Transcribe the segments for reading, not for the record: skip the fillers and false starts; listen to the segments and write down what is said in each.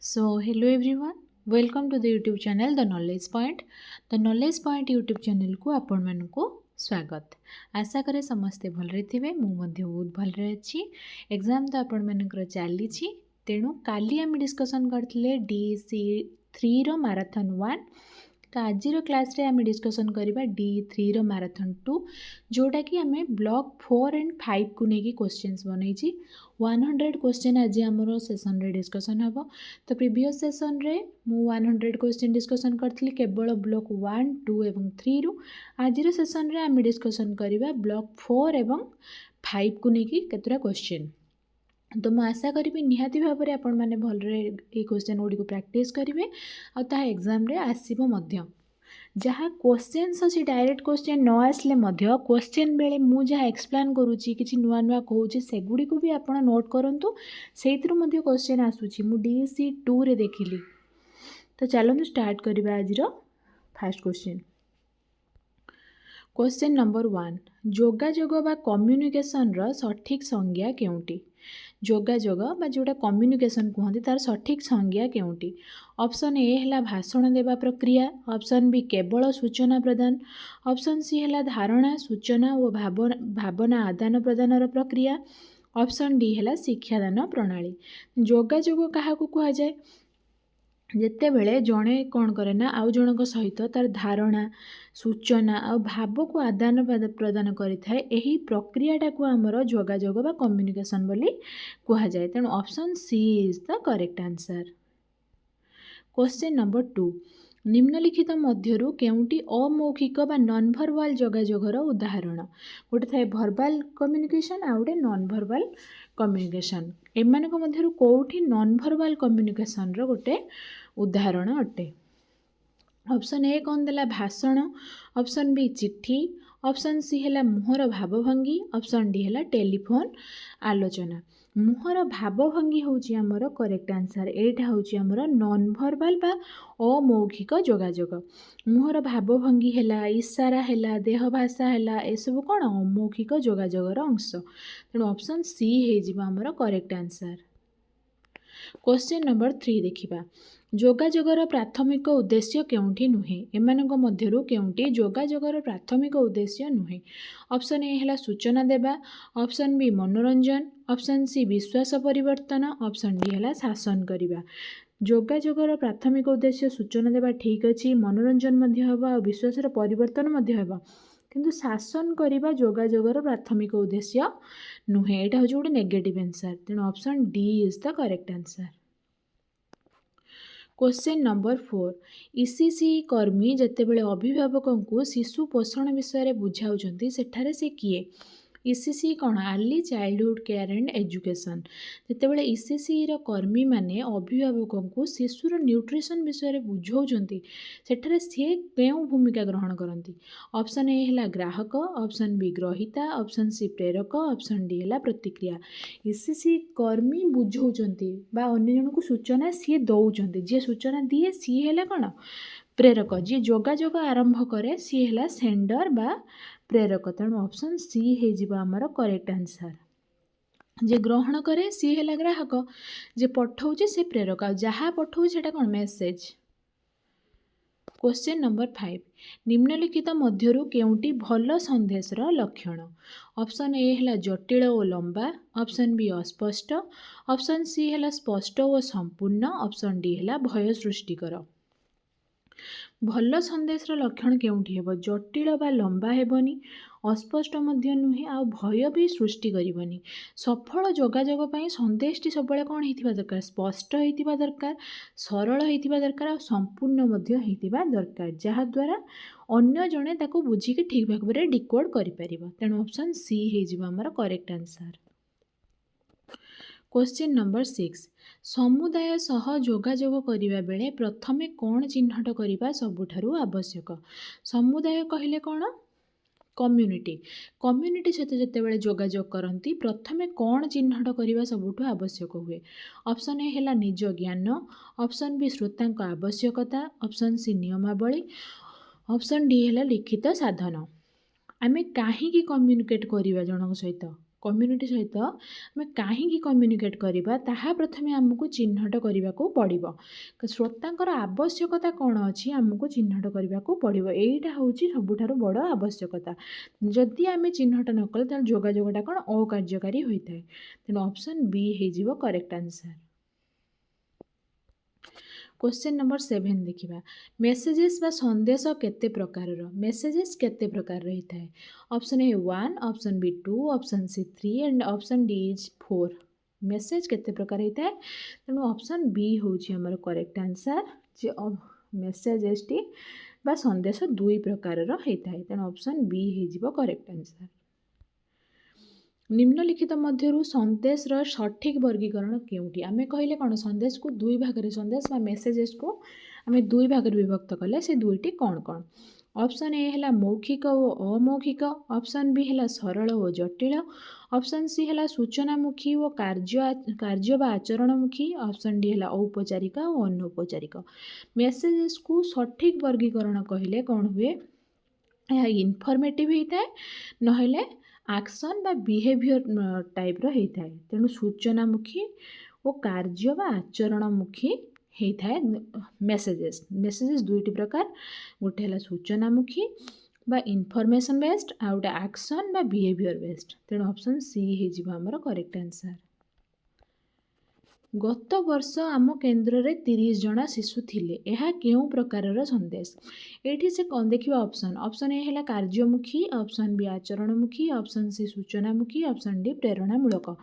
So, hello everyone, welcome to the YouTube channel The Knowledge Point. The Knowledge Point YouTube channel को आपण मानकु स्वागत। आशा करे समस्ते भलरे थिबे, मु मध्य बहुत भलरे अछि। एग्जाम तो आपण मानकर चली तेणु काली आम डिस्कसन करथिले DEC 3 रो मैराथन 1। तो आज क्लास रे आम डिस्कसन करबा D3 रो मैराथन 2 जोटा कि आम ब्लॉक 4 एंड 5 को लेकिन क्वेश्चंस बनई 100 क्वेश्चन आज आमर सेसन रे डिस्कसन हम। तो प्रीवियस सेसन रे मु 100 क्वेश्चन डिस्कसन करथली केवल ब्लॉक 1 2 एवं 3 रु। आज सेसन रे आम डिस्कसन करबा ब्लॉक 4 एवं 5 को लेकिन केतरा क्वेश्चन। तो मैं आशा करी निहाती भाव में आपण मैंने भलरे ये क्वेश्चन गुड़ी को प्रैक्टिस करेंगे आ एग्जाम रे आसीबो मध्य। जहाँ क्वेश्चंस अच्छी डायरेक्ट क्वेश्चन न आसले मध्य क्वेश्चन बेले मु जहाँ एक्सप्लेन करुँची किसी नुआ नुआ कहूँ सेगुड़ी को भी आप नोट करूँ से क्वेश्चन आसूची मु DEC 2 रे देखिली। तो चलते स्टार्ट करवा आज फास्ट क्वेश्चन। क्वेश्चन नंबर 1 जोगाजोग बा कम्युनिकेशन रो सठिक संज्ञा केउटी। जोगाजोग बा जोटा कम्युनिकेशन कहते तार सठिक संज्ञा केउटी। ऑप्शन ए है भाषण देवा प्रक्रिया, ऑप्शन बी केवल सूचना प्रदान, ऑप्शन सी है धारणा सूचना और भावना आदान प्रदान प्रक्रिया, ऑप्शन डी है शिक्षादान प्रणाली। जोगाजोग क्या कह जाए जिते बेले जड़े कौन करे ना आउ जनक सहित तार धारणा सूचना आ भाव को आदान प्रदान करें यही प्रक्रियाटा को आमर जोगाजोग बा कम्युनिकेशन बोली कह जाए। तेणु option C is the correct answer. Question number 2 निम्नलिखित मध्यरु केउंटी अमौखिक बा नॉन भर्बाल जोगाजोगर उदाहरण। गोटे थाए भर्बाल कम्युनिकेशन आ गोटे नॉन भर्बाल कम्युनिकेशन। एमानक मध्यरु कोउठी नॉन भर्बाल कम्युनिकेशन रो गोटे उदाहरण अटे। ऑप्शन ए कौन देला भाषण, ऑप्शन बी चिट्ठी, ऑप्शन सी है मुहर भावभंगी, ऑप्शन डी है टेलीफोन आलोचना। मुहर भावभंगी होची आमर करेक्ट आंसर। एटा होची आमर नॉन भर्बाल बा अमौखिक जोगाजोग। मुहर भावभंगी है इशारा है देह भाषा है ए सब कौन अमौखिक जोगाजोगर अंश। तेणु ऑप्शन सी हो आमर करेक्ट आंसर। क्वेश्चन नंबर 3 देखिबा जोगाजोगर प्राथमिक उद्देश्य केउंठी नुहे। एमानक मध्यरु केउंठी जोगाजोगर प्राथमिक उद्देश्य नुहे। ऑप्शन ए है सूचना देवा, ऑप्शन बी मनोरंजन, ऑप्शन सी विश्वास परिवर्तन, ऑप्शन डी है शासन करवा। जोगाजोगर प्राथमिक उद्देश्य सूचना देवा ठीक अच्छी, मनोरंजन हम विश्वास परिवर्तन हम किंतु शासन करवा जोगाजोगर प्राथमिक उद्देश्य नुहे। यहाँ हूँ गोटे नेगेटिव आंसर। तेणु option D is the correct answer. Question number 4 ECC कर्मी जितेबले अभिभावक को शिशु पोषण विषय बुझाऊँच सेठारे से किए। ECC कौन early childhood care and education. जितेबले ECC रो कर्मी माने अभिभावक को शिशुर न्यूट्रिशन विषय बुझाऊँच सेठारे सी केउं भूमिका ग्रहण करती। ऑप्शन ए है ग्राहक, ऑप्शन बी ग्रहिता, ऑप्शन सी प्रेरक, ऑप्शन डी है प्रतिक्रिया। ECC कर्मी बुझाऊँच बा अन्य जन को सूचना सी दौरान जी सूचना दिए सी है कौन प्रेरक, जी जोगाजोग आरंभ करे सी है सेंडर बा प्रेरक। तेणु ऑप्शन सी हो आमर करेक्ट आंसर। जे ग्रहण करे सी है ग्राहक, जे पठाऊे से प्रेरक, जहाँ पठाऊे से कौन मेसेज। क्वेश्चन नंबर 5 निम्नलिखित मध्यरु केउंटी भल संदेशर लक्षण। ऑप्शन ए है जटिल और लंबा, ऑप्शन बी अस्पष्ट, ऑप्शन सी है स्पष्ट और संपूर्ण, ऑप्शन डी है भय सृष्टिकर। भल संदेशर लक्षण केउंठी हेबो जटिल बा लंबा हेबनी, अस्पष्ट मध्य नुहे आ भय भी सृष्टि करिवनी। सफल जोगाजोग पई संदेशटी सबले कौन हेतिबा दरकार स्पष्ट हेतिबा दरकार, सरल हेतिबा दरकार आ संपूर्ण मध्य हेतिबा दरकार जहाँ द्वारा अन्य जने ताको बुझिके ठीक भाव में डिकोड करि परिबो। तेणु ऑप्शन सी हेजिबा हमर करेक्ट आंसर। क्वेश्चन नंबर 6 समुदाय सह जोगाजोग करिबा बेले प्रथमे कौन चिन्हट करिबा सबुठारु आवश्यक। समुदाय कहले कौन कम्युनिटी। कम्युनिटी सहित जितेबाला जोगाजोग करती प्रथमे कौन चिन्हट करवा सबुठ आवश्यक हुए। ऑप्शन ए है निज ज्ञान, ऑप्शन बी श्रोता आवश्यकता, ऑप्शन सी नियमावली, ऑप्शन डी है लिखित साधन। आमे कहीं कम्युनिकेट करवा जनक सहित कम्युनिटी सहित आम कहीं कम्युनिकेट करवा ताहा प्रथमे आमको चिन्हट करने को पड़ो। श्रोतांकर आवश्यकता कौन अच्छी आमको चिन्हट करने को पड़ो। यहीटा हूँ सबुठ बड़ आवश्यकता। जदि आम चिन्हट न कले जोगाजोगटा कौन अकार्यकारी होता है। तेणु ऑप्शन बी हो करेक्ट आंसर। क्वेश्चन नंबर 7 देखिबा मेसेजेस बा संदेश केते प्रकार मेसेजेस केते प्रकार रही है। Option A 1, option B 2, option C 3 and option D is 4। Message केते प्रकार होता है तेणु ऑप्शन बी हूँ हमर करेक्ट आंसर। जे मेसेजेस टी बा संदेश दुई प्रकार होता है तेणु ऑप्शन बी हो करेक्ट आंसर। निम्नलिखित मध्यरु संदेशर सठिक वर्गीकरण केउटी आम कहले कौन संदेश को दुई भाग संदेश बा मेसेजेस को आम दुई भाग विभक्त कले से दुईटी कौन कौन। ऑप्शन ए है मौखिक और अमौखिक, ऑप्शन बी है सरल और जटिल, ऑप्शन सी है सूचनामुखी और कार्य बा आचरणमुखी, ऑप्शन डी है औपचारिक और अनौपचारिक। मेसेजेस को सठिक वर्गीकरण कहले कौन हुए यह इनफॉर्मेटिव होता है नहले एक्शन बा बिहेवियर टाइप होता है। तेणु सूचनामुखी और कार्य बा आचरणमुखी होता है मेसेजेस। मेसेजेस दुईटी प्रकार गोटे है सूचनामुखी बा इनफॉरमेशन बेस्ड आ गोटे एक्शन बा बिहेवियर बेस्ड। तेणु ऑप्शन सी हो हमर करेक्ट आंसर। गत वर्ष आम केन्द्र में 30 जन शिशु थिले यह केउं प्रकारर संदेश। ये से कौन देखिए ऑप्शन ऑप्शन ए है कार्यमुखी, ऑप्शन बी आचरणमुखी, ऑप्शन सी सूचनामुखी, ऑप्शन डी प्रेरणामूलक।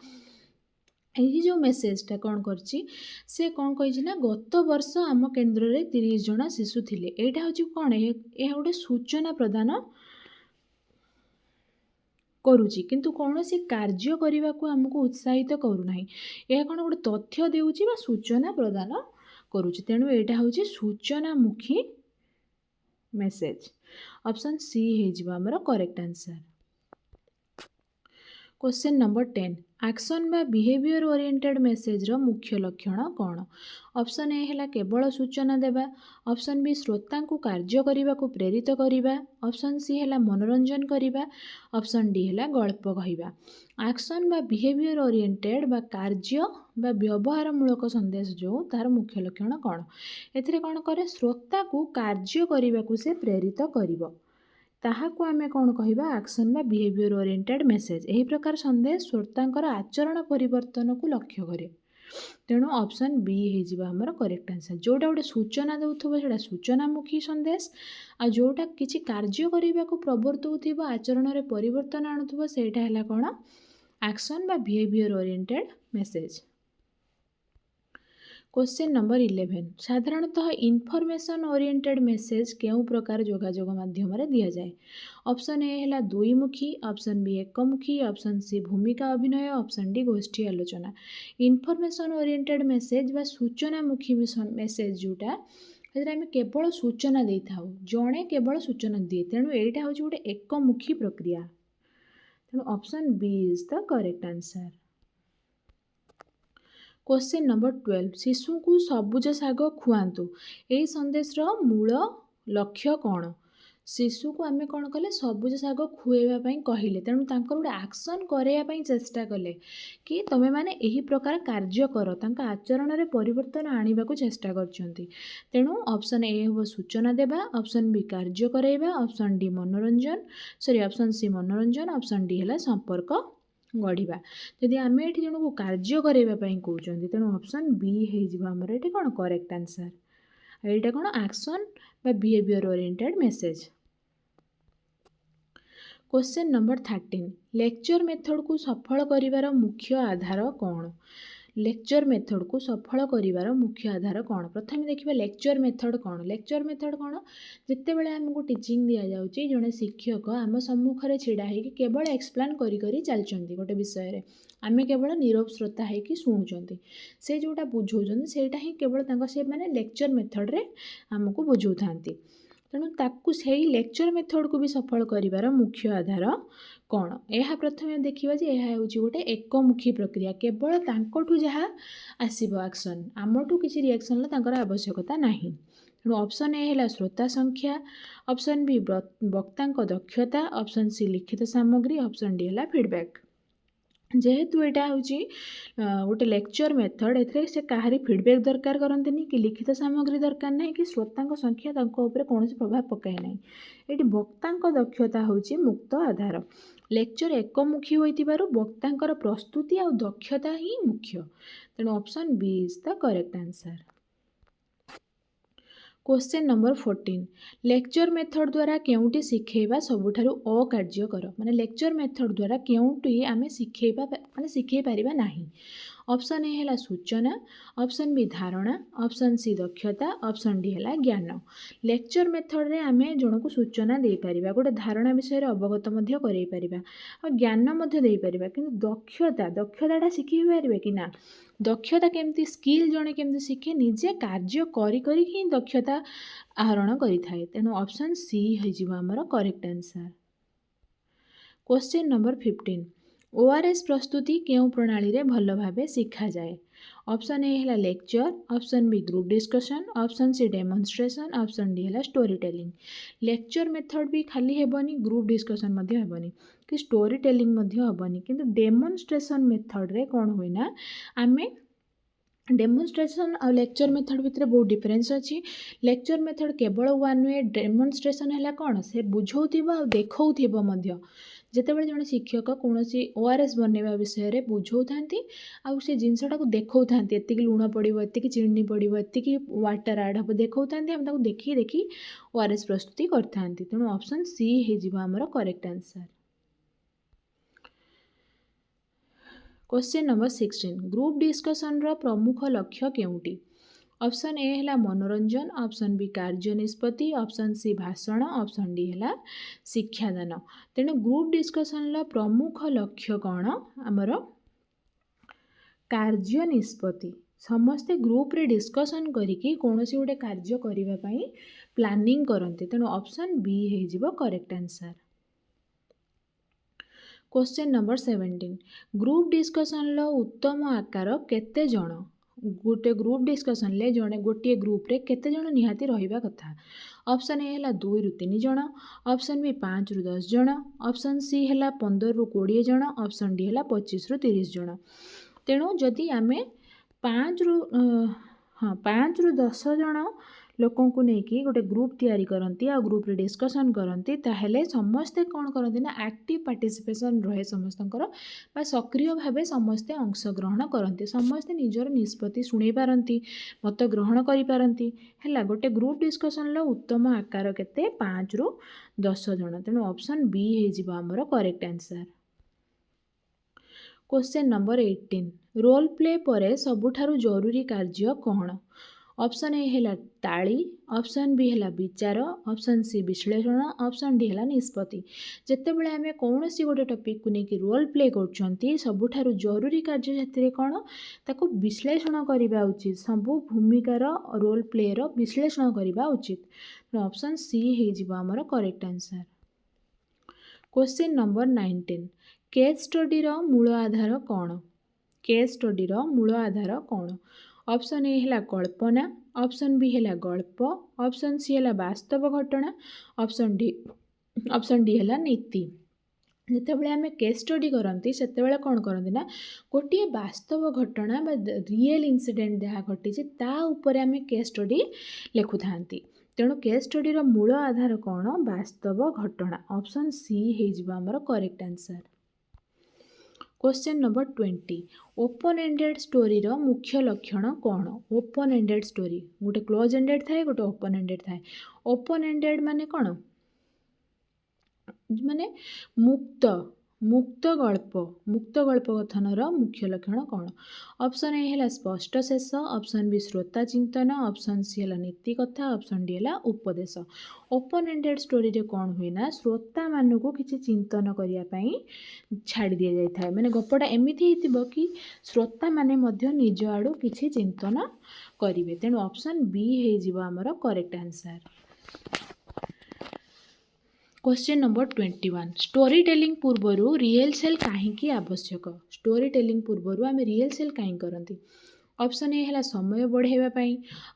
यही जो मेसेजटा कौन करछि से कौन कही ना गत वर्ष आम केन्द्र में 30 जन शिशु थिले यहाँ हूँ कौन यह गोटे सूचना प्रदान करुच्ची किंतु कौन सी कार्य करने को आमको उत्साहित करूना यह कौन गोटे तथ्य देउची बा सूचना प्रदान करुच्ची। तेणु यहाँ हूँ सूचनामुखी मेसेज। ऑप्शन सी हो हमर correct answer. Question number 10 action बा बिहेवियर ओरिएंटेड मेसेज रो मुख्य लक्षण कौन। ऑप्शन ए है केवल सूचना देवा, ऑप्शन बी श्रोता को कार्य करने को प्रेरित करवा, ऑप्शन सी है मनोरंजन करवा, ऑप्शन डी है गल्प कहवा। एक्शन बा बिहेवियर ओरिएंटेड बा कार्य बा व्यवहारमूलक संदेश जो तार मुख्य लक्षण कौन। एथिरे कौन करे श्रोता को कार्य करने को से प्रेरित करिवो ताहाको आमे कौन कहवा एक्शन बा बिहेवियर ओरिएंटेड मेसेज। यही प्रकार संदेश श्रोतांकर आचरण परिवर्तन को लक्ष्य करे। तेणु ऑप्शन बी हो हमर करेक्ट आंसर। जोटा गोटे सूचना देउथबो सेटा सूचनामुखी संदेश आ जोटा किछि कार्य करने को प्रवर्तउथिबो आचरण रे परिवर्तन आणुथबो सेटा हैला कौन एक्शन बा behaviour oriented message. Question number 11 साधारणतः इनफॉरमेशन ओरिएंटेड मेसेज केउं प्रकार जोगाजोग माध्यम रे दिया जाए। ऑप्शन ए है दुईमुखी, ऑप्शन बी एकमुखी, ऑप्शन सी भूमिका अभिनय, ऑप्शन डी गोष्ठी आलोचना। इनफॉरमेशन ओरिएंटेड मेसेज बा सूचनामुखी मेसेज जोटा आम केवल सूचना दे था जड़े केवल सूचना दिए तेणु यहाँ हूँ गोटे एकमुखी प्रक्रिया। तेणु option B is the correct answer. Question number 12 शिशु को सबुज शाग खुआंतु यही संदेश मूल लक्ष्य कौन। शिशु को आम कौन कले सबुज शाग खुएवाई कहले तेणु गोटे एक्शन करने चेष्टा कले कि तुम्हें मैंने यही प्रकार कार्य कर आचरण में परिवर्तन आने को चेष्टा करछंती। तेणु ऑप्शन ए हम सूचना देवा, ऑप्शन बी कार्य कराइबा, ऑप्शन डी मनोरंजन ऑप्शन सी मनोरंजन, ऑप्शन डी है संपर्क गढ़ा। जदि आम ये जन को कार्य करने कहते तेणु ऑप्शन बी होमर ये कौन करेक्ट आंसर। यहाँ कौन एक्शन बा behaviour oriented message. Question number 13 lecture method को सफल करिवार मुख्य आधार कौन। लेक्चर मेथड को सफल करिवार मुख्य आधार कौन। प्रथम देखिए लेक्चर मेथड कौन। लेक्चर मेथड कौन जिते बड़े आमको टीचिंग दि जाऊँगी जड़े शिक्षक आम सम्मुखें छिड़ा हो केवल एक्सप्लेन करी चलती गोटे विषय आम केवल नीरव श्रोता होकि शुणुंट से जोटा बुझाऊँ से केवल से मैंने लेक्चर मेथड रे आमको बुझाऊ था। तेणु ताकू से लेक्चर मेथड को भी सफल करिवार मुख्य आधार कौन। यह प्रथम देखा यह हूँ गोटे एकमुखी प्रक्रिया केवल तांकोठू जहाँ आसब एक्शन आमठू किसी रिएक्शन तांकर आवश्यकता नहीं। तेणु ऑप्शन ए है श्रोता संख्या, ऑप्शन बी वक्ता दक्षता, ऑप्शन सी लिखित सामग्री, ऑप्शन डी है फीडबैक। जेहेतु यहाँ हूँ गोटे लेक्चर मेथड ए कहारी फीडबैक दरकार करते कि लिखित सामग्री दरकार ना कि श्रोता संख्या कौन प्रभाव पकाए ना। ये वक्ता दक्षता हूँ मुक्त आधार। लेक्चर एकमुखी होइतिबारु वक्तांकर प्रस्तुति और दक्षता ही मुख्य। तेणु option B is the correct answer. Question number 14 lecture method द्वारा केउटी शिखेबा सबुठारु अकार्यकर माने लेक्चर मेथड द्वारा केउटी आमे शिखेबा माने शिखै पारिबा नाही। ऑप्शन ए है सूचना, ऑप्शन बी धारणा, ऑप्शन सी दक्षता, ऑप्शन डी है ज्ञान। लेक्चर मेथड रे आमे जनकु सूचना दे पारिबा, गोटे धारणा विषय रे अवगत मध्य करै पारिबा और ज्ञान मध्य दे पारिबा, किंतु दक्षताटा शिखि पारिबे कि ना। दक्षता केमती स्किल जणे केमती शिखे निजे कार्य करी करी ही दक्षता आहरण करि थाए। तेणु ऑप्शन सी हो आमर correct answer. Question number 15 ORS प्रस्तुति केउ प्रणाली रे भल भाबे शिखा जाए। ऑप्शन ए है lecture, option B group discussion, option C demonstration, option D है स्टोरी टेलिंग। लेक्चर मेथड भी खाली हेबनी, ग्रुप डिस्कशन मध्य हेबनी कि स्टोरी टेलिंग मध्य हेबनी, किंतु डेमोन्स्ट्रेशन मेथड रे कौन हुए ना आमे डेमोन्स्ट्रेशन और लेक्चर मेथड भितर बहुत डिफरेन्स अच्छी। लेक्चर मेथड केवल वन वे, डेमोन्स्ट्रेशन है कौन से बुझाउथिबो और देखौथिबो मध्य। जेतेबेले जड़े शिक्षक कौन सी ओआरएस बनवा विषय में बुझाऊँ आउ से जिनटा को देखा एति लुण पड़ो, एति चीनी पड़ो, एति वाटर आड हम देखा आम देखी देखी ओआरएस प्रस्तुति करते। तेणु ऑप्शन सी हो आमर correct answer. Question number 16 group discussion रो प्रमुख लक्ष्य केउटी। ऑप्शन ए है मनोरंजन, ऑप्शन बी कार्य निष्पत्ति, ऑप्शन सी भाषण, ऑप्शन डी है शिक्षादान। तेणु ग्रुप डिस्कसन प्रमुख लक्ष्य कौन आमर कार्य निष्पत्ति। समस्ते ग्रुप रे डिस्कसन करिकी कौनसी गोटे कार्य करिबा पई प्लानिंग करते। तेणु ऑप्शन बी हो correct answer. Question number 17 group discussion लो उत्तम आकार केते जण। गोटे ग्रुप डिस्कसन ले जणे गोटे ग्रुप रे केते जण निहाती रहिबा कथा। ऑप्शन ए है 2 रु 3 जण, ऑप्शन बी 5 रु 10 जण, ऑप्शन सी है 15 रु 20 जण, ऑप्शन डी है 25 रु 30 जण। तेणु जदि आमे 5 रु 10 जण लोकों को लेकिन गोटे ग्रुप तैयारी करती आ ग्रुप रे डिस्कसन करती ताहेले समस्ते कौन करती ना एक्टिव पार्टिसिपेशन रहे समस्तंकर बा सक्रिय भावे समस्ते अंशग्रहण करती। समस्ते निजर निष्पत्ति शुणी पारती, मत ग्रहण करि पारती। हैला गोटे ग्रुप डिस्कसन लो उत्तम आकार केते 5 रु 10 जण। तेणु ऑप्शन बी हो आमर correct answer. Question number 18 role play परे सबुठारु जरूरी कार्य कौन। ऑप्शन ए है ताली, ऑप्शन बी है विचार, ऑप्शन सी विश्लेषण, ऑप्शन डी है निष्पत्ति। जितेबाला आम कौन सी गोटे टॉपिक को लेकिन रोल प्ले कर सबुठारु जरूरी कार्य से कौन ताको विश्लेषण करने उचित। सबू भूमिकार रोल प्ले रो विश्लेषण करने उचित। ऑप्शन सी हो आमर correct answer. Question number 19 case study रो मूल आधार कौन। केस स्टडी रो मूल आधार कौन। ऑप्शन ए है कल्पना, ऑप्शन बी है गल्प, ऑप्शन सी है वास्तव घटना, ऑप्शन डी है नीति। जितेबाला आम केस स्टडी करती से कौन करती ना गोटे वास्तव घटना रियल इंसिडेंट जहाँ घटी ता उपर आम केस स्टडी लिखु था। तेणु केस स्टडी रो मूल आधार कौन वास्तव घटना। ऑप्शन सी हो आमर correct answer. Question number 20 open ended story रो मुख्य लक्षण कौन। ओपन एंडेड स्टोरी गोटे क्लोज एंडेड थाए, गोटे ओपन एंडेड थाए। ओपन एंडेड माने कौन माने मुक्त गल्प कथनर मुख्य लक्षण कौन। ऑप्शन ए है स्पष्ट शेष, ऑप्शन बी श्रोता चिंतन, ऑप्शन सी है नीति कथा, ऑप्शन डी है उपदेश। ओपन एंडेड स्टोरी रे कौन हुए ना श्रोता मान को किसी चिंतन करने छाड़ी दि जाए। माने गपटा एमती हो कि श्रोता माने मध्य निज आड़ू किसी चिंतन करेंगे। तेणु ऑप्शन बी हो आमर correct answer. Question number 21 story telling पूर्व रिहर्सल कहीं आवश्यक। स्टोरी टेलिंग पूर्व आम रिहर्सल कहीं करती। ऑप्शन ए है समय बढ़ाइबा,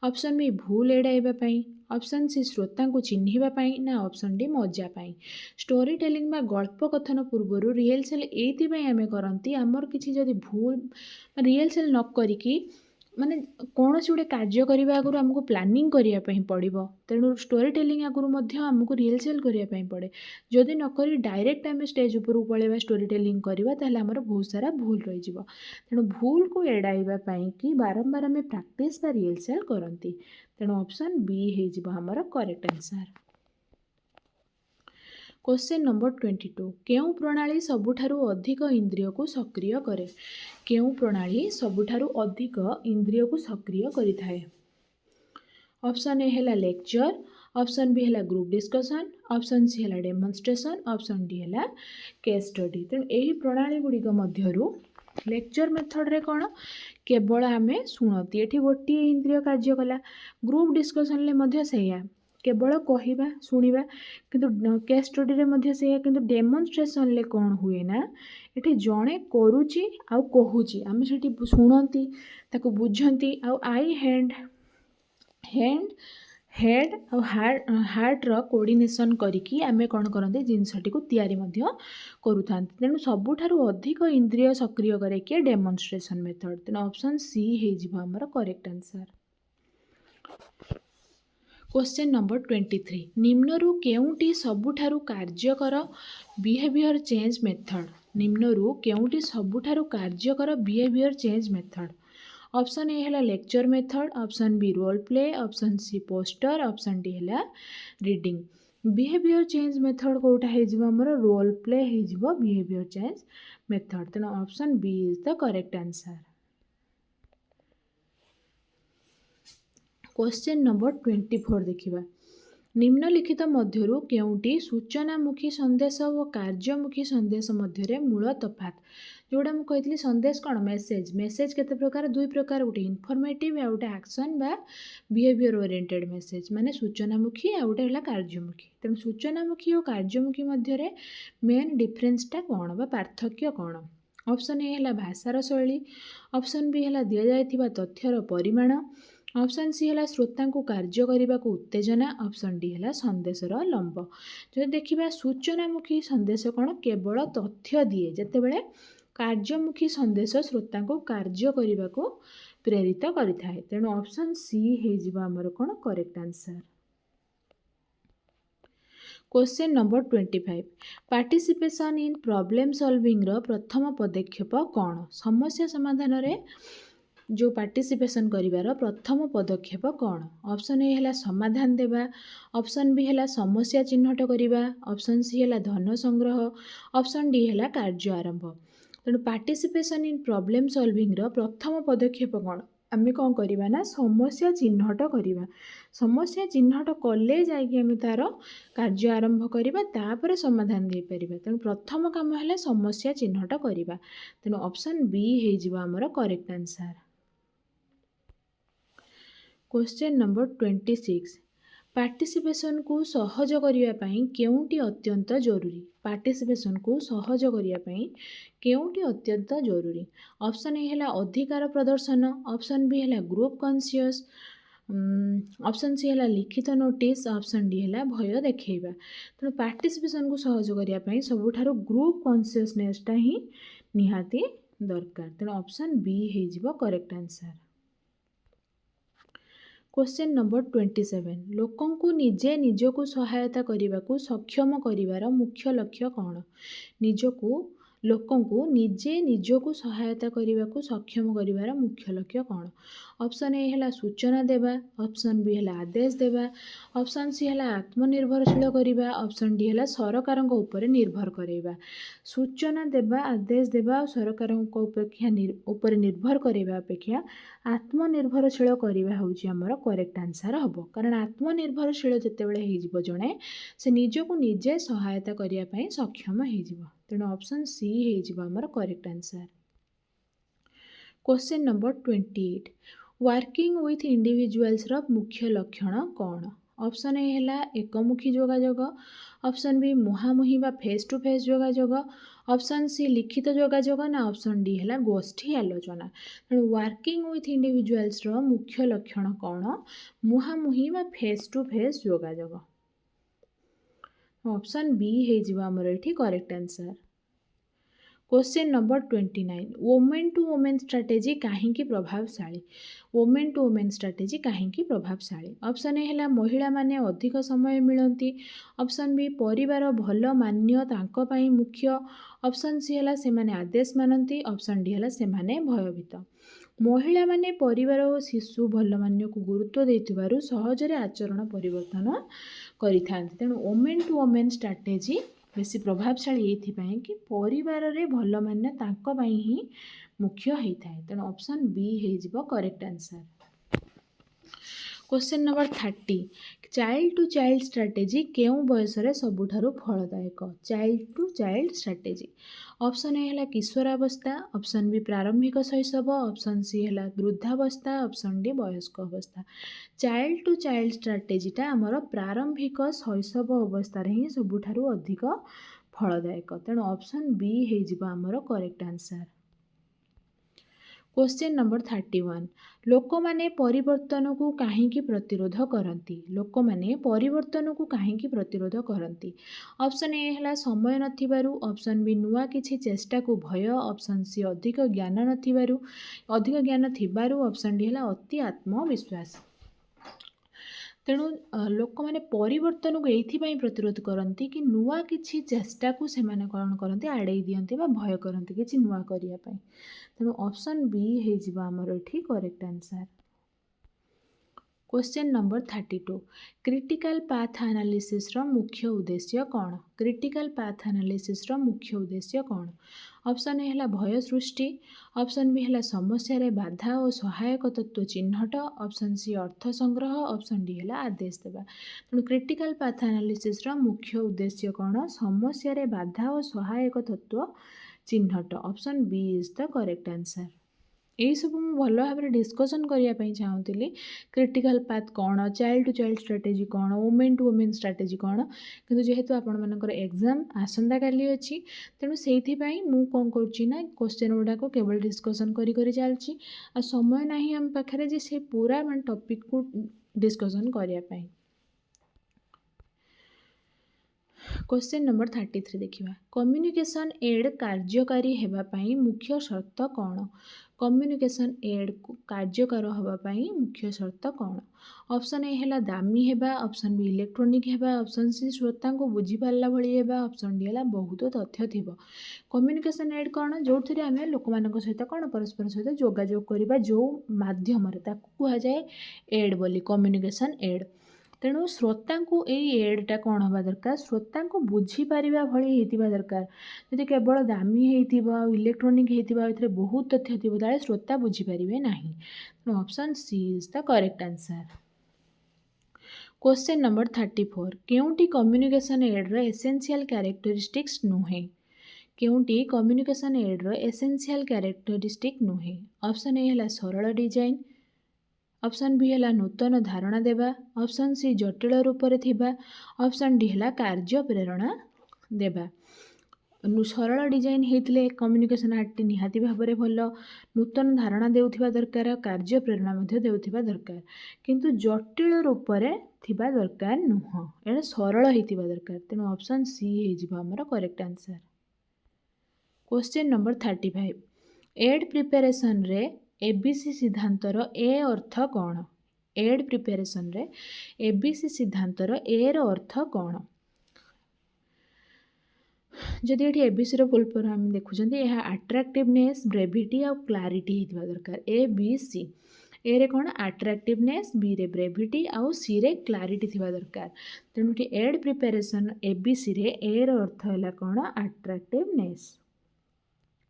ऑप्शन बी भूल एड़ाइबा, ऑप्शन सी श्रोता को चिन्हिबा पाई ना ऑप्शन डी मजा पाई। स्टोरी टेलिंग बा गल्प कथन पूर्व रिहर्सल एइथिपाई आमे करंती आमर किछि जदि भूल रिहर्सल न करिकी माने कौनसी गोटे कार्य करने आगुरी आमको प्लानिंग करने पड़ो तेणु स्टोरी टेलिंग आगुरी आमको रिहर्सल करने पड़े जदि नक डायरेक्ट आम स्टेज उपरକୁ पलैबा स्टोरी टेलिंग करवा ताहले आमर बहुत सारा भूल रही तेणु भूल को एड़ाइबा कि बारंबार आम प्रैक्टिस बा रिहर्सल करती तेणु ऑप्शन बी हो आमर करेक्ट आंसर। क्वेश्चन नंबर 22 केउं प्रणाली सबुठारु अधिक इंद्रिय को सक्रिय करे केउं प्रणाली सबुठारु अधिक इंद्रिय को सक्रिय करिथाए। ऑप्शन ए है लेक्चर ऑप्शन बी है ग्रुप डिस्कशन ऑप्शन सी है डेमोन्स्ट्रेशन ऑप्शन डी है केस स्टडी। तेणु यही प्रणाली गुड़िक मध्यरु लेक्चर मेथड रे कौन केवल आम शुणती ये गोटे इंद्रिय कार्य कला ग्रुप डिस्कसन ले सैया केवल कहवा शुणा किंतु केस स्टडी रे से किंतु डेमोन्स्ट्रेशन ले कौन हुए ना ये जड़े करुच्ची आउ कहूची आम से शुणती ताको बुझंती आउ आई हैंड हैंड हेड और हार्ट रो कोऑर्डिनेशन करिकी आमे कौन करते जिनसटी को तैयारी करूँ तेणु सबुठारु अधिक इंद्रिय सक्रिय करे किए डेमोन्स्ट्रेशन मेथड तेणु ऑप्शन सी हो आमर करेक्ट आंसर। क्वेश्चन नंबर 23 निम्नरु केउंटी सबुठारु कार्यकर बिहेवियर चेंज मेथड निम्नरु केउंटी सबुठारु कार्यकर behaviour change method. Option A है lecture method option B role play option C poster option D है रीडिंग। बिहेवियर चेंज मेथड कोटा होमर रोल प्ले हो बिहेवियर चेंज मेथड तेणु option B is the correct answer. Question number 24 देखिबा निम्नलिखित मध्यरु केउंटी सूचनामुखी संदेश और कार्यमुखी संदेश मध्य मूल तफात जोड़ा मुझे कही संदेश कौन मेसेज मेसेज केते प्रकार दुई प्रकार गोटे इनफॉर्मेटिव आ गोटे एक्शन बा बिहेवियर ओरिएंटेड मेसेज माने सूचनामुखी आ गोटे है कार्यमुखी तेणु सूचनामुखी और कार्यमुखी मध्य मेन डिफरेन्सटा कौन बा पार्थक्य कौन। ऑप्शन ए है भाषार शैली ऑप्शन बी है दि जाइथिबा तथ्यर परिमाण ऑप्शन सी है श्रोता को कार्य करने को उत्तेजना ऑप्शन डी है संदेशर लंब। जो देखा सूचनामुखी संदेश कौन केवल तथ्य दिए जिते बड़े कार्यमुखी संदेश श्रोता को कार्य करने को प्रेरित करिथाए तेणु ऑप्शन सी हो आमर कौन correct answer. Question number 25 participation in problem solving रो प्रथम पदक्षेप कौन समस्या समाधान रे जो पार्टिसिपेशन करिवार प्रथम पदक्षेप कौन। ऑप्शन ए है समाधान देवा ऑप्शन बी है समस्या चिन्हट करवा ऑप्शन सी है धन संग्रह ऑप्शन डी है कार्य आरंभ। तेणु पार्टिसिपेशन इन प्रॉब्लम सॉल्विंग रो प्रथम पदक्षेप कौन आम कौन करवा ना समस्या चिन्हट करवा समस्या चिन्हट कले जाइए तार कार्य आरंभ करवा तापर समाधान दे परिबा तेणु प्रथम काम है समस्या चिन्हट करवा तेणु ऑप्शन बी हो आमर correct answer. Question number 26 participation को सहज करने केउंटी अत्यंत जरूरी पार्टिसिपेशन को सहज करने केउंटी अत्यंत जरूरी। ऑप्शन ए है अधिकार प्रदर्शन ऑप्शन बी है ग्रुप कॉन्शियस ऑप्शन सी है लिखित नोटिस ऑप्शन डी है भय देखा तेणु पार्टिसिपेशन को सहज करने सबुठारु ग्रुप कॉन्शियसनेसटा ही निहाती दरकार तेणु ऑप्शन बी हो करेक्ट आंसर। क्वेश्चन नंबर 27 लोकों को निजे निजको सहायता करने को सक्षम करिवार मुख्य लक्ष्य कौन निजको लोकों को निजे निजको सहायता करने को सक्षम करिवार मुख्य लक्ष्य कौन। ऑप्शन ए है सूचना देवा ऑप्शन बी है आदेश देवा ऑप्शन सी है आत्मनिर्भरशील करवा ऑप्शन डी है सरकार ऊपर निर्भर करवा। सूचना देवा आदेश देवा और सरकार ऊपर निर्भर करवा अपेक्षा आत्मनिर्भरशील करवा हूँ आमर करेक्ट आंसर हम कारण आत्मनिर्भरशील जितेबाला हो जड़े से निजको निजे सहायता करने सक्षम हो तेणु ऑप्शन सी हो आमर correct answer. Question number 28 working with individuals रो मुख्य लक्षण कौन। ऑप्शन ए है एकमुखी जोगाजोग, ऑप्शन बी मुहांमुही बा फेस टू फेस जोगाजोग, ऑप्शन सी लिखित जोगाजोग ना ऑप्शन डी है गोष्ठी आलोचना। तेणु वर्किंग विथ इंडिविजुअल्स रो मुख्य लक्षण कौन? मुहांमुही बा फेस टू फेस जोगाजोग। ऑप्शन बी है आमर ये correct answer. Question number 29 women to women strategy कहीं प्रभावशाली? वोमेन टू वोमेन स्ट्राटेजी कहीं प्रभावशाली? ऑप्शन ए है महिला माने अधिक समय मिलती, ऑप्शन बी परिवार भल मान्य तांको पाई मुख्य, ऑप्शन सी है से माने आदेश मानती, ऑप्शन डी है से माने भयभीत। महिला माने परिवार और शिशु भल मान्य को गुरुत्व देथिबारु सहजरे आचरण परिवर्तन करिथांती। तेणु वोमेन टू वोमेन स्ट्राटेजी बेसी प्रभावशाली ये कि परिवार रे भल मान्य तांको पाई ही मुख्य होता है। तेणु ऑप्शन बी है correct answer. Question number 30 child to child strategy केउ बयस रे सबुठारु फलदायक? Child to child strategy option A है किशोरावस्था, ऑप्शन बी प्रारंभिक शैशव, ऑप्शन सी है वृद्धावस्था, ऑप्शन डी वयस्क अवस्था। चाइल्ड टू चाइल्ड स्ट्राटेजीटा आमर प्रारंभिक शैशव अवस्था ही सबुठारु अधिक फलदायक। तेणु ऑप्शन बी है आमर करेक्ट आंसर। क्वेश्चन नंबर 31 लोक माने परिवर्तन को कहीं प्रतिरोध करती? लोक माने परिवर्तन को कहीं प्रतिरोध करती? ऑप्शन ए है समय नथिबारु, ऑप्शन बी नुआ किछि चेष्टा को भय, ऑप्शन सी अधिक ज्ञान नथिबारु अधिक ज्ञान थिबारु, ऑप्शन डी है अति आत्मविश्वास। तेणु लोक मैंने परिवर्तन को ये प्रतिरोध करती कि नुआ किछि चेष्टा को से कौन करते आड़े दियंती बा भय करती किछि नुआ करने। तेणु ऑप्शन बी है आमर ये correct answer. Question number 32 critical path analysis रो मुख्य उद्देश्य कौन? क्रिटिकल पाथ एनालिसिस रो मुख्य उद्देश्य कौन? ऑप्शन ए है भय सृष्टि, ऑप्शन बी है समस्या रे बाधा और सहायक तत्व चिन्हट, ऑप्शन सी अर्थ संग्रह, ऑप्शन डी है आदेश देवा। तेणु क्रिटिकल पाथ एनालिसिस रो मुख्य उद्देश्य कौन? समस्या रे बाधा और सहायक तत्व चिन्हट, option B is the correct answer. यही सब मुझे भल भाव में डिस्कसन करने चाहूँगी क्रिटिकल पाथ कौन, चाइल्ड टू चाइल्ड स्ट्राटेजी कौन, वोमेन टू वोमेन स्ट्राटेजी कौन, किंतु जेहेतु आपण मानकर एग्जाम आसंता काली अच्छी तेणु से कौन करुँना क्वेश्चन गुड़ाक केवल डिस्कसन करी चलती आ समय ना आम पाखे जे से पूरा मान टॉपिक को डिस्कसन करने। क्वेश्चन नंबर 33 देखिए कम्युनिकेशन एड कार्यकारी हेबाई मुख्य शर्त कौन? कम्युनिकेशन एड कार्यकर होगापाई मुख्य शर्त कौन? ऑप्शन ए है दामी हेबा, ऑप्शन बी इलेक्ट्रोनिक हेबा, ऑप्शन सी श्रोता को बुझीपारा भाई हेबा, ऑप्शन डी है बहुत तथ्य थी। कम्युनिकेशन एड कौन? जो थे आम लोक मान सहित कौन परस्पर सहित जोगाजोग करवा जो मध्यम कहुए एड बोली कम्युनिकेशन एड। तेणु श्रोता को यही एडटा कौन हवा दरकार? श्रोता को बुझीपार भाई होता दरकार। जदि केवल दामी हो इलेक्ट्रोनिक होता बहुत तथ्य थी ताले श्रोता बुझीपारे ना। Option C is the correct answer. Question number 34 केउंटी कम्युनिकेशन एड्र एसेंशियल कैरेक्टरिस्टिक्स नुहे? केउंटी कम्युनिकेशन एड्र एसेंशियल कैरेक्टरिस्टिक नुहे? ऑप्शन ए है सरल डिजाइन, ऑप्शन बी है नूतन धारणा देवा, ऑप्शन सी जटिल रूप से थिबा, ऑप्शन डी है कार्य प्रेरणा देवा। सरल डिजाइन होते कम्युनिकेशन आर्ट निहाती भाव में भल, नूतन धारणा देउथिबा दरकार, कार्य प्रेरणा देउथिबा दरकार, किंतु जटिल रूप से थिबा दरकार नुह, एटा सरल होइतिबा दरकार। तेणु ऑप्शन सी है हमर correct answer. Question number 35 aid preparation रे एबीसी सिद्धांतर ए अर्थ कौन? एड प्रिपरेशन रे एबीसी सिद्धांतर ए रो अर्थ कौन? जदि ये एबीसी रो फुल फॉर्म हम देखुछन यह अट्रैक्टिवनेस, ब्रेविटी और क्लारिटी होइतिबा दरकार। ए बी सी ए रे कौन? अट्रैक्टिवनेस, बी रे ब्रेविटी आउ सी रे क्लारिटी थिबा दरकार। तेणु कि एड प्रिपरेशन एबीसी रे ए रो अर्थ है कौन? अट्रैक्टिवनेस।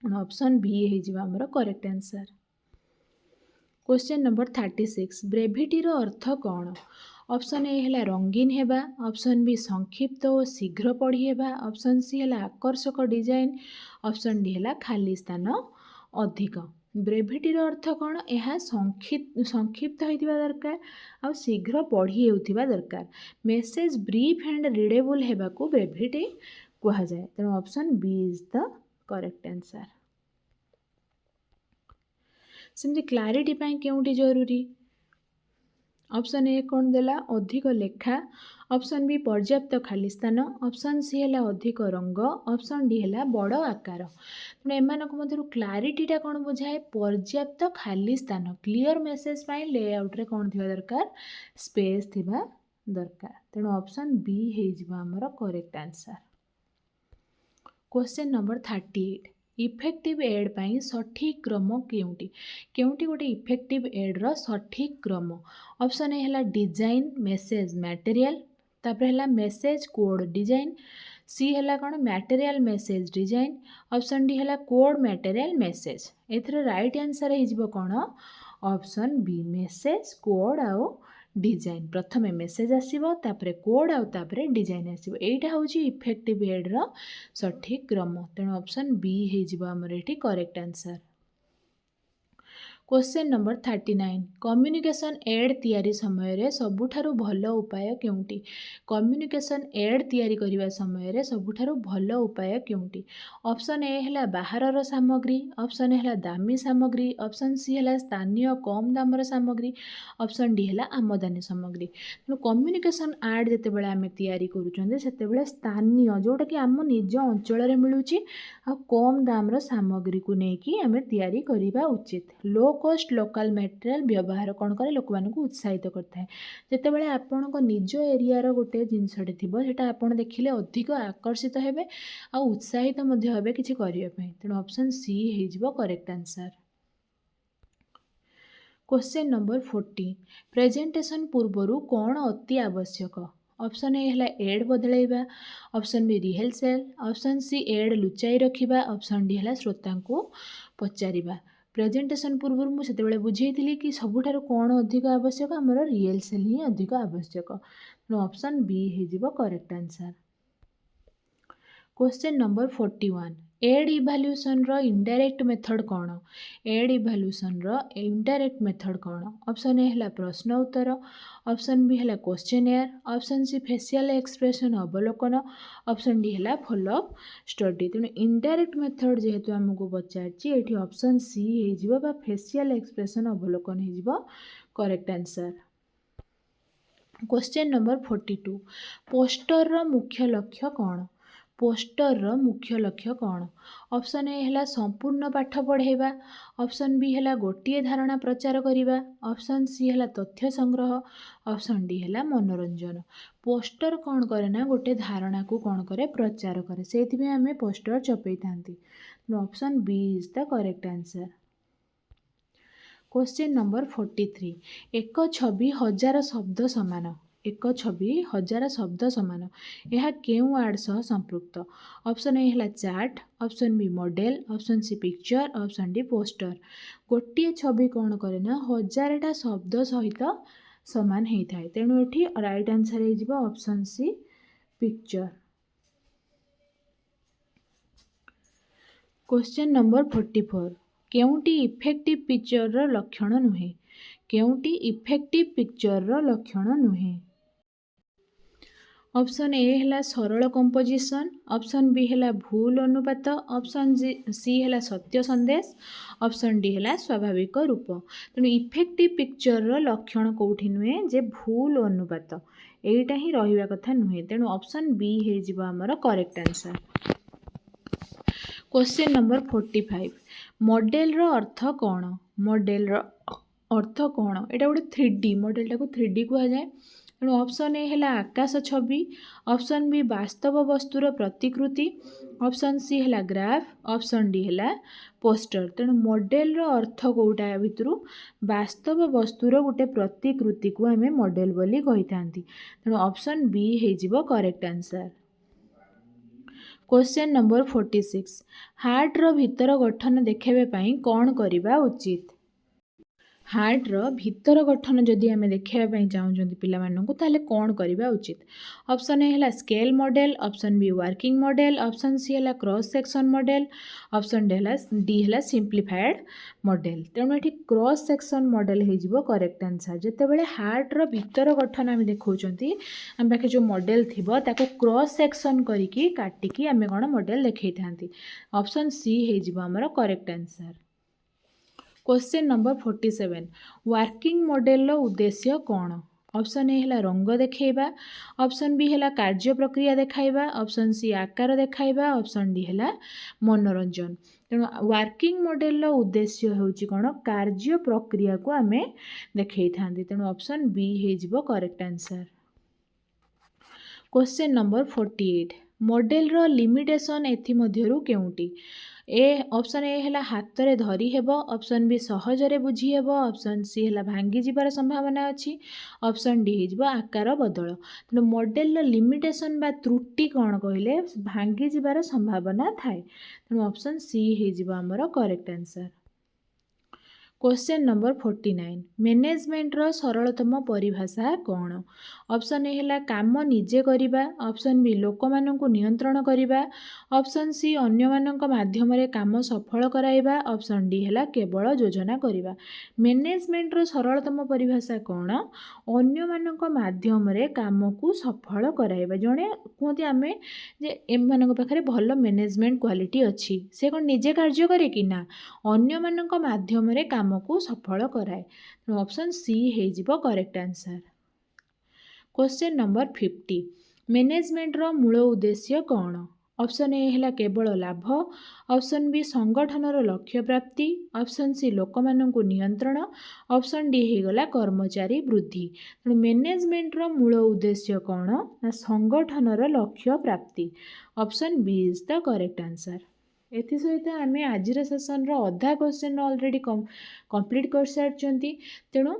ऑप्शन बी है हमर correct answer. Question number 36 brevity रो अर्थ कौन? ऑप्शन ए है रंगीन हेबा, ऑप्शन बी संक्षिप्त और शीघ्र पढ़ी हेबा, ऑप्शन सी है आकर्षक डिजाइन, ऑप्शन डी है खाली स्थान अधिक। ବ୍ରେଭିଟିର ଅର୍ଥ କ'ଣ? ଏହା ସଂକ୍ଷିପ୍ତ ହୋଇଥିବା ଦରକାର ଆଉ ଶୀଘ୍ର ପଢ଼ି ହେଉଥିବା ଦରକାର। ମେସେଜ ବ୍ରିଫ୍ ଆଣ୍ଡ ରିଡେବୁଲ୍ ହେବାକୁ ବ୍ରେଭିଟି କୁହାଯାଏ। ତେଣୁ option B is the correct answer. ସେମିତି କ୍ଲାରିଟି ପାଇଁ କେଉଁଟି ଜରୁରୀ? ଅପସନ୍ ଏ କ'ଣ ଦେଲା? ଅଧିକ ଲେଖା। ଅପସନ୍ ବି ପର୍ଯ୍ୟାପ୍ତ ଖାଲି ସ୍ଥାନ। ଅପସନ୍ ସି ହେଲା ଅଧିକ ରଙ୍ଗ। ଅପସନ୍ ଡି ହେଲା ବଡ଼ ଆକାର। ତେଣୁ ଏମାନଙ୍କ ମଧ୍ୟରୁ କ୍ଲାରିଟିଟା କ'ଣ ବୁଝାଏ? ପର୍ଯ୍ୟାପ୍ତ ଖାଲି ସ୍ଥାନ। କ୍ଲିଅର ମେସେଜ ପାଇଁ ଲେଆଉଟ୍ରେ କ'ଣ ଥିବା ଦରକାର? ସ୍ପେସ୍ ଥିବା ଦରକାର। ତେଣୁ ଅପସନ୍ ବି ହେଇଯିବ ଆମର correct answer. Question number 38 effective aid पाई सठिक क्रम केउंटी केउंटी गोटे इफेक्टिव एड रो सठिक क्रम। ऑप्शन ए हला डिजाइन मेसेज मटेरियल, तापर हला मेसेज कोड डिजाइन, सी हला कौन material message design, option D हला कोड मटेरियल मेसेज। एथर राइट आंसर हो कौन? ऑप्शन बी मेसेज कोड आउ डिजाइन। प्रथमे मेसेज आसीबो, तापरे कोड आउ तापरे डिजाइन आसीबो। एटा होची इफेक्टिव एड रो सठिक क्रम। तेणु ऑप्शन बी हे जिवो हमर एठी correct answer. Question number 39 communication aid तैयारी समय रे सबुठारु भलो उपाय केउंटी? कम्युनिकेशन एड तैयारी करिवा समय रे सबुठारु भलो उपाय केउंटी? ऑप्शन ए हला बाहरर सामग्री, ऑप्शन ए हला दामी सामग्री, ऑप्शन सी हला स्थानीय कम दामर सामग्री, ऑप्शन डी हला आमदानी सामग्री। तेणु कम्युनिकेशन एड जेते बेले आमे तैयारी करूचंदे सेते बेले स्थानीय जोटा कि आम निज अंचल रे मिलुची आ कम दामर सामग्री को नेकी आमे तैयारी करिवा उचित। लो कॉस्ट लोकल मटेरियल व्यवहार कौन करे? लोक मानक उत्साहित करता है। जिते बड़े आपण निज एरियार गोटे जिनसटे थिबो सेटा आपण देखिले अधिक आकर्षित हेबे आ उत्साहित मध्य हेबे किछि करिया पई। तेणु ऑप्शन सी हे जिवो correct answer. Question number 40 presentation पूर्वरु कौन अति आवश्यक? ऑप्शन ए हला एड बदलैबा, option B rehearsal, option C aid लुचाई रखिबा, ऑप्शन डी हला श्रोता को पचारिबा। प्रेजेंटेशन पूर्व मुझे बेले बुझे कि सबुठारु कौन अधिक आवश्यक? आमर रिहर्सल ही अधिक आवश्यक। ऑप्शन बी हो correct answer. Question number 41 aid evaluation रो इनडायरेक्ट मेथड कौन? एड इभाल्यूएसन रो इनडायरेक्ट मेथड कौन? ऑप्शन ए हला प्रश्न उत्तर, ऑप्शन बी हला questionnaire, option C facial expression अवलोकन, ऑप्शन डी हला फॉलोअप स्टडी। तेणु इनडायरेक्ट मेथड जेहेतु आमको पचारछि एठी ऑप्शन सी हे जिवो बा फेशियल एक्सप्रेशन अवलोकन हे जिवो correct answer. Question number 42 poster रो मुख्य लक्ष्य कौन? पोस्टर रो मुख्य लक्ष्य कौन? ऑप्शन ए हला संपूर्ण पाठ पढ़ेबा, ऑप्शन बी हला गोटिए धारणा प्रचार करिबा, ऑप्शन सी हला तथ्य संग्रह, ऑप्शन डी हला मनोरंजन। पोस्टर कौन करे ना गोटे धारणा को कौन करे? प्रचार करे। सेथि में हमें पोस्टर चपई थांती। Option B is the correct answer. Question number 43 एक छवि हजार शब्द समान। एक छवि हजार शब्द समान यह केउ आर्ट सह संपृक्त? ऑप्शन ए हला chart, option B model, option C picture, option D poster. गोटे छवि कौन करे ना हजारटा शब्द सहित समान होता है। तेणु ये राइट आंसर हो option C picture. Question number 44 केउंटी इफेक्टिव पिक्चर रो लक्षण नुहे? केउंटी इफेक्टिव पिक्चर रो लक्षण नुहे? ऑप्शन ए हला सरल कंपोजिशन, ऑप्शन बी हला भूल अनुपात, ऑप्शन सी हला सत्य संदेश, ऑप्शन डी हला स्वाभाविक रूप। तेणु इफेक्टिव पिक्चर रो लक्षण कौटी नुहे? जे भूल अनुपात एटा ही रहिबा कथा नुहे। तेणु ऑप्शन बी हे जिवो हमर correct answer. Question number 45 model रो अर्थ कौन? मॉडल रो अर्थ कौन? एटा गोटे 3D मॉडल टाको 3D कहा जाए। तेणु ऑप्शन ए हला आकाश छवि, ऑप्शन बी वास्तव वस्तुर प्रतिकृति, ऑप्शन सी हला ग्राफ, ऑप्शन डी हला पोस्टर। तेणु मॉडल रो अर्थ कोटा भितरु वास्तव वस्तुर गोटे प्रतिकृति को आमे मॉडल बोली कहि थांती। तेणु ऑप्शन बी हे जिवो correct answer. Question number 46 heart रो भीतर गठन देखेबे पई कोन करिबा उचित? हार्टर भितर गठन जदि आम देखापी चाहूँ पिलामानंकु ताहले कौन करवा उचित। ऑप्शन ए है scale model, option B working model, option C है cross section model, option D है सिंप्लीफाइड मॉडल। तेणु ये क्रॉस सेक्शन मॉडल हो करेक्ट आंसर। जितेबाला हार्टर भितर गठन आम देखा आम पाखे जो मॉडल थी क्रॉस सेक्शन करके काटिकी आम कौन मॉडल देखई था। ऑप्शन सी हो correct answer. Question number 47 working model उद्देश्य कौन। ऑप्शन ए है रंग देखा, ऑप्शन बी है कार्य प्रक्रिया देखा, ऑप्शन सी आकार देखा, ऑप्शन डी है मनोरंजन। तेणु वर्किंग मॉडल उद्देश्य हूँ कौन कार्य प्रक्रिया को आम देखई था। तेणु ऑप्शन बी हो correct answer. Question number 48 model रो लिमिटेशन एथिमध्यरु केउंटी। ए ऑप्शन ए है हाथ रे धरी हेबो, ऑप्शन बी सहजरे बुझी हेबो, ऑप्शन सी है भांगी जिबार संभावना अच्छी, ऑप्शन डी हो आकार बदल। तेणु मॉडल लिमिटेशन बा त्रुटि कौन कहले भांगी जिबार संभावना थाए। तेणु ऑप्शन सी हो आमर correct answer. Question number 49 management रो सरलतम परिभाषा कौन। ऑप्शन ए है काम निजे करिबा, ऑप्शन बी लोक माननकु नियंत्रण करिबा, ऑप्शन सी अन्य माननक माध्यम रे काम सफल कराइबा, ऑप्शन डी है केवल योजना करिबा। मैनेजमेंट रो सरलतम परिभाषा कौन अन्य माननक माध्यम रे काम को सफल कराइबा। जणे कहते आमे जे एम माननक पाखरे भल मैनेजमेंट क्वालिटी अच्छी से कोन निजे कार्य करे कि ना अन्य माननक माध्यम रे काम को सफल कराए। ऑप्शन सी हो correct answer. Question number 50 management रो मूल उद्देश्य कौन। ऑप्शन ए है केवल लाभ, ऑप्शन बी संगठनर लक्ष्य प्राप्ति, ऑप्शन सी लोक माननकु नियंत्रण, ऑप्शन डी होगला कर्मचारी वृद्धि। मैनेजमेंट रो मूल उद्देश्य कौन ना संगठनर लक्ष्य प्राप्ति। Option B is the correct answer. एथि सहित आम आज सेसन अधा क्वेश्चन ऑलरेडी कंप्लीट कर सारी। तेणु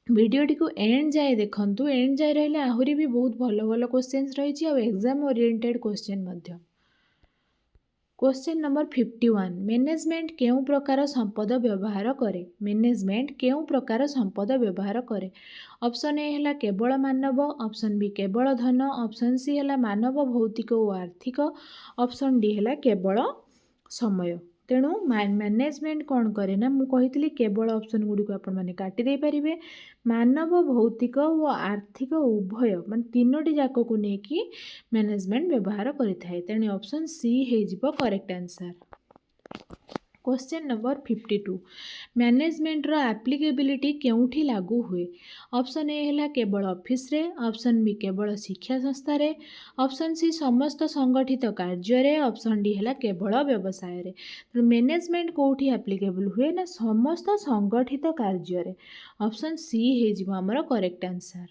वीडियोटी को एंड जाए देखंतु, एंड जाए रहिले आहुरी भी बहुत भल भल क्वेश्चन रही और एग्जाम ओरिएंटेड क्वेश्चन मध्य। क्वेश्चन नंबर 51 मैनेजमेंट केउ प्रकार संपद व्यवहार करे। मैनेजमेंट केउ प्रकार संपद व्यवहार करे। ऑप्शन ए है केवल मानव, ऑप्शन बी केवल धन, ऑप्शन सी है मानव भौतिक और आर्थिक, ऑप्शन डी है केवल समय। तेणु मैनेजमेंट कौन करे ना मुझे केवल ऑप्शन गुड़ी आपने काटिदे पारे। मानव भौतिक और आर्थिक उभय मान तीनोटी जाक को लेकिन मैनेजमेंट व्यवहार करें। तेणु ऑप्शन सी हो correct answer. Question number 52 management रो एप्लीकेबिलिटी केउठी लागू हुए। ऑप्शन ए है केवल ऑफिस रे, ऑप्शन बी केवल शिक्षा संस्था रे, ऑप्शन सी समस्त संगठित कार्य रे, ऑप्शन डी है केवल व्यवसाय रे। तो मैनेजमेंट कोठी एप्लीकेबल हुए ना समस्त संगठित कार्य रे। ऑप्शन सी हो आमर correct answer.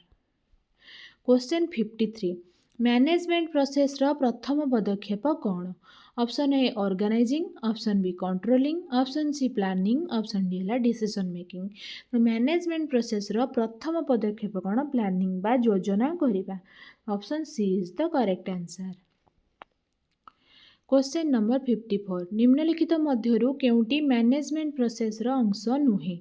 Question 53 management process रो प्रथम पदक्षेप कौन। Option A organising, option B controlling, option C planning, option D है डिसीजन मेकिंग। तो मैनेजमेंट प्रोसेस रो प्रथम पदक्षेप कौन प्लानिंग बा योजना करिबा। Option C is the correct answer. Question number 54 निम्नलिखित मध्यरु केउटी मैनेजमेंट प्रोसेस रो अंश नुहे।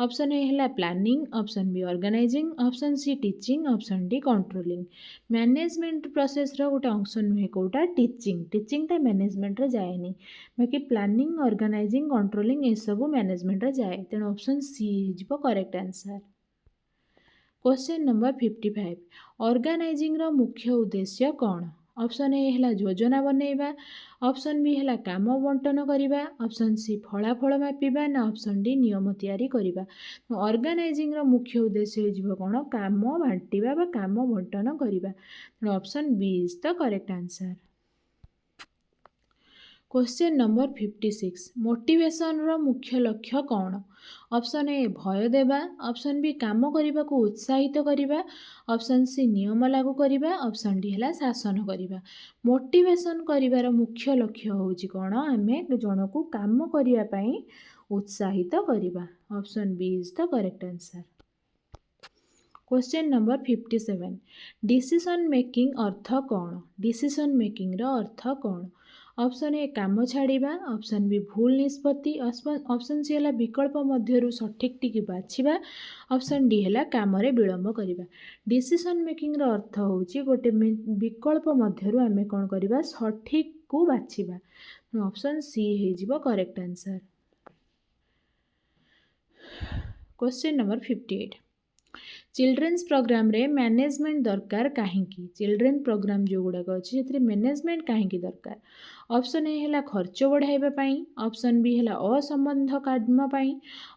ऑप्शन ए है planning, option B organising, option C teaching, option D controlling. Management process रो गोटे अंश नुहे कोटा टीचिंग। टीचिंग टा मैनेजमेंट रे जाएनी, बाकी प्लानिंग ऑर्गेनाइजिंग कंट्रोलिंग ए सब मैनेजमेंट रे जाए। तेणु ऑप्शन सी हो correct answer. Question number 55 organising रो मुख्य उद्देश्य कौन। ऑप्शन ए है योजना बनैबा, ऑप्शन बी है काम बंटन करवा, ऑप्शन सी फलाफल मापिबा ना ऑप्शन डी नियम तैयारी करवा। ऑर्गेनाइजिंग रो मुख्य उद्देश्य हो कौन काम बांटिबा बा काम बंटन करवा। Option B is the correct answer. Question number 56 motivation रो मुख्य लक्ष्य कौन। ऑप्शन ए भय देवा, ऑप्शन बी काम करने को उत्साहित करवा, ऑप्शन सी नियम लागू करवा, ऑप्शन डी है शासन करवा। मोटिवेशन करार मुख्य लक्ष्य हूँ कौन आम जन को काम करने उत्साहित करवा। Option B is the correct answer. Question number 57 decision making अर्थ कौन। डिसीजन मेकिंग रो अर्थ कौन। ऑप्शन ए काम छाड़िबा, ऑप्शन बी भूल निष्पत्ति, ऑप्शन सी है विकल्प मध्यरु सठिक टी बाछिबा, ऑप्शन डी है काम रे विलंब करिबा। डिसीजन मेकिंग रो अर्थ होउची गोटे विकल्प मध्यरु आमे कोन करिबा सठिक को बाछिबा। ऑप्शन सी हे जिवो correct answer. Question number 58 children's programme रे मैनेजमेंट दरकार कहीं चिल्ड्रेन प्रोग्राम जो गुड़ाक अच्छे से मैनेजमेंट कहीं दरकार। ऑप्शन ए है खर्च बढ़ाइबापी, ऑप्शन बी है असंबंध कामपाई,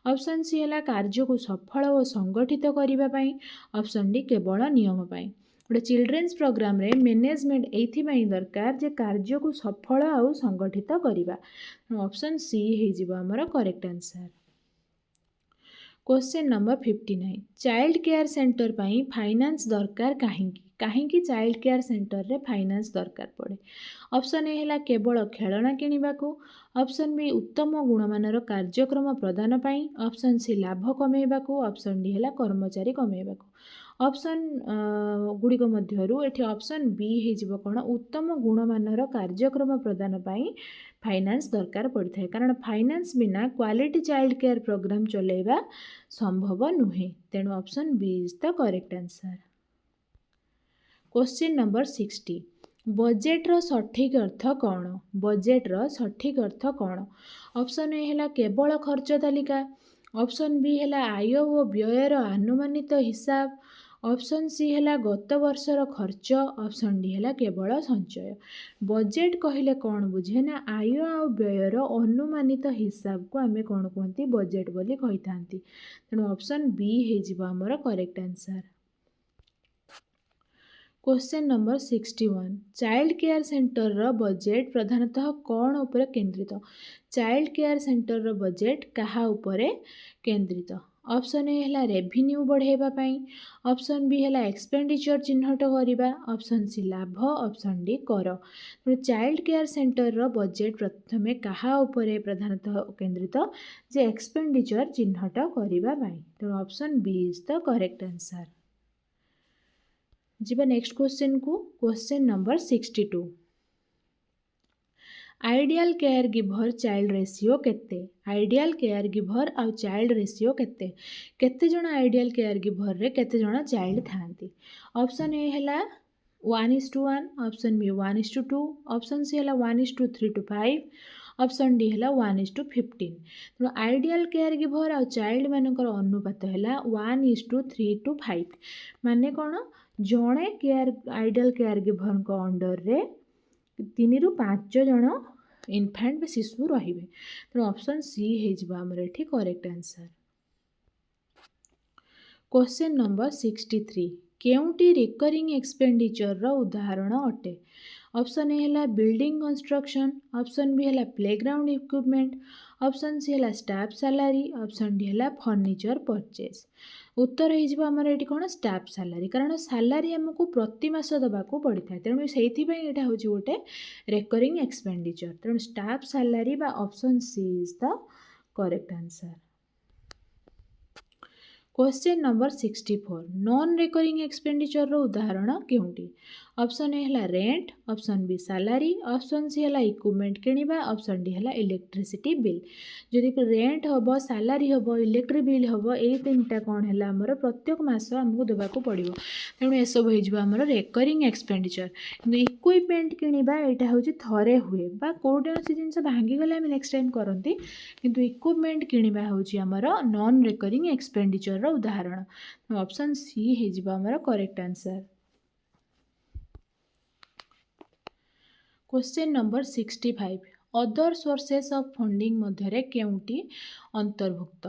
ऑप्शन सी है कार्य को सफल और संगठित करने, ऑप्शन डी केवल नियम पाई। गोटे चिल्ड्रेन्स प्रोग्राम रे मैनेजमेंट एथि दरकार जे कार्य को सफल और संगठित करवा। ऑप्शन सी हो आमर correct answer. Question number 59 child care centre पाई फाइनेंस दरकार कहीं चाइल्ड केयर सेंटर रे फाइनेंस दरकार पड़े। ऑप्शन ए है केवल खेलना किणवा को, ऑप्शन बी उत्तम गुणमानर कार्यक्रम प्रदान पाई, ऑप्शन सी लाभ कमेवा को, ऑप्शन डी है कर्मचारी कमेवा को। ऑप्शन गुड़िक मध्यरु एठी ऑप्शन बी हो कौन उत्तम गुणमानर कार्यक्रम प्रदान पाई फाइनेंस दरकार पड़ता है, कारण फाइनेंस बिना क्वालिटी चाइल्ड केयर प्रोग्राम चलेगा संभव नुहे। तेणु option B is the correct answer. Question number 60 budget रो सठिक अर्थ कौन? बजेट रो सठिक अर्थ कौन? ऑप्शन ए है केवल खर्च तालिका, ऑप्शन बी है आय और व्ययर आनुमानिक हिसाब, ऑप्शन सी है गत वर्षर खर्च, ऑप्शन डी है केवल संचय। बजेट कहले कौन बुझे ना आय और व्ययर अनुमानित हिसाब को आमे कौन कहती बजेट बोली कही थांती। तेणु ऑप्शन बी हो आमर correct answer. Question number 61 child care centre रो बजेट प्रधानतः कौन उपरे केंद्रित? चाइल्ड केयर सेंटर रो बजेट कहा उपरे केंद्रित? ऑप्शन ए है रेभिन्यू बढ़ाइबा पाई, ऑप्शन बी है एक्सपेंडिचर चिन्हट करिबा, ऑप्शन सी लाभ, ऑप्शन डी कर। तो चाइल्ड केयर सेंटर रो बजेट प्रथमे कहा उपरे प्रधानतः केंद्रित जे एक्सपेंडिचर चिन्हट करिबा पाई। तो option B is the correct answer. जी नेक्स्ट क्वेश्चन को question number 62 ideal caregiver child ratio केते? आइडियल केयर गिभर आ चाइल्ड रेशियो केते? केते जण आइडियल केयर गिभर रे केते जण चाइल्ड थांती? ऑप्शन ए है 1:1, ऑप्शन बी 1:2, ऑप्शन सी है 1:3-5, ऑप्शन डी है 1:15। तो आइडियल केयर गिभर आ चाइल्ड मानकर अनुपात है 1:3-5 माने कौन जड़े केयर आइडियल केयर गिभर को अंडर रे 3 ରୁ 5 जन इनफैंट शिशु रे। तो ऑप्शन सी होमर ये करेक्ट आंसर। क्वेश्चन नंबर 63 केउटी रिकरिंग एक्सपेंडिचर रो उदाहरण अटे? ऑप्शन ए है बिल्डिंग कंस्ट्रक्शन, ऑप्शन बी है प्लेग्राउंड इक्विपमेंट, ऑप्शन सी है स्टाफ सैलरी, ऑप्शन डी है फर्निचर परचेज। उत्तर होमर ये कौन स्टाफ सैलरी, कारण सैलरी आमको प्रति मास देवाक पड़ी था। तेणु से यहाँ हूँ गोटे रिकरिंग एक्सपेंडिचर। तेणु स्टाफ सैलरी बा option C is the correct answer. Question number 64 non recurring expenditure रो उदाहरण केउंटी? ऑप्शन ए है rent, option B salary, option C है इक्विपमेंट किणवा, ऑप्शन डी है इलेक्ट्रिसिटी बिल। जदि रेंट हम सैलरी हम इलेक्ट्रिक बिल हम ये तीनटा कौन है आमर प्रत्येक मास आमको देवाक पड़ो। तेणु यह सब होमर रिकरिंग एक्सपेंडिचर। कि इक्विपमेंट किणवा यहाँ हूँ थे हुए बा कौन जिन भांगीगले आम नेक्स्ट टाइम करती, किंतु इक्विपमेंट किणवा हूँ आमर नॉन रिकरिंग एक्सपेंडिचर उदाहरण। ऑप्शन सी हो आमर correct answer. Question number 65 other sources of funding मध्य केउटी अंतर्भुक्त?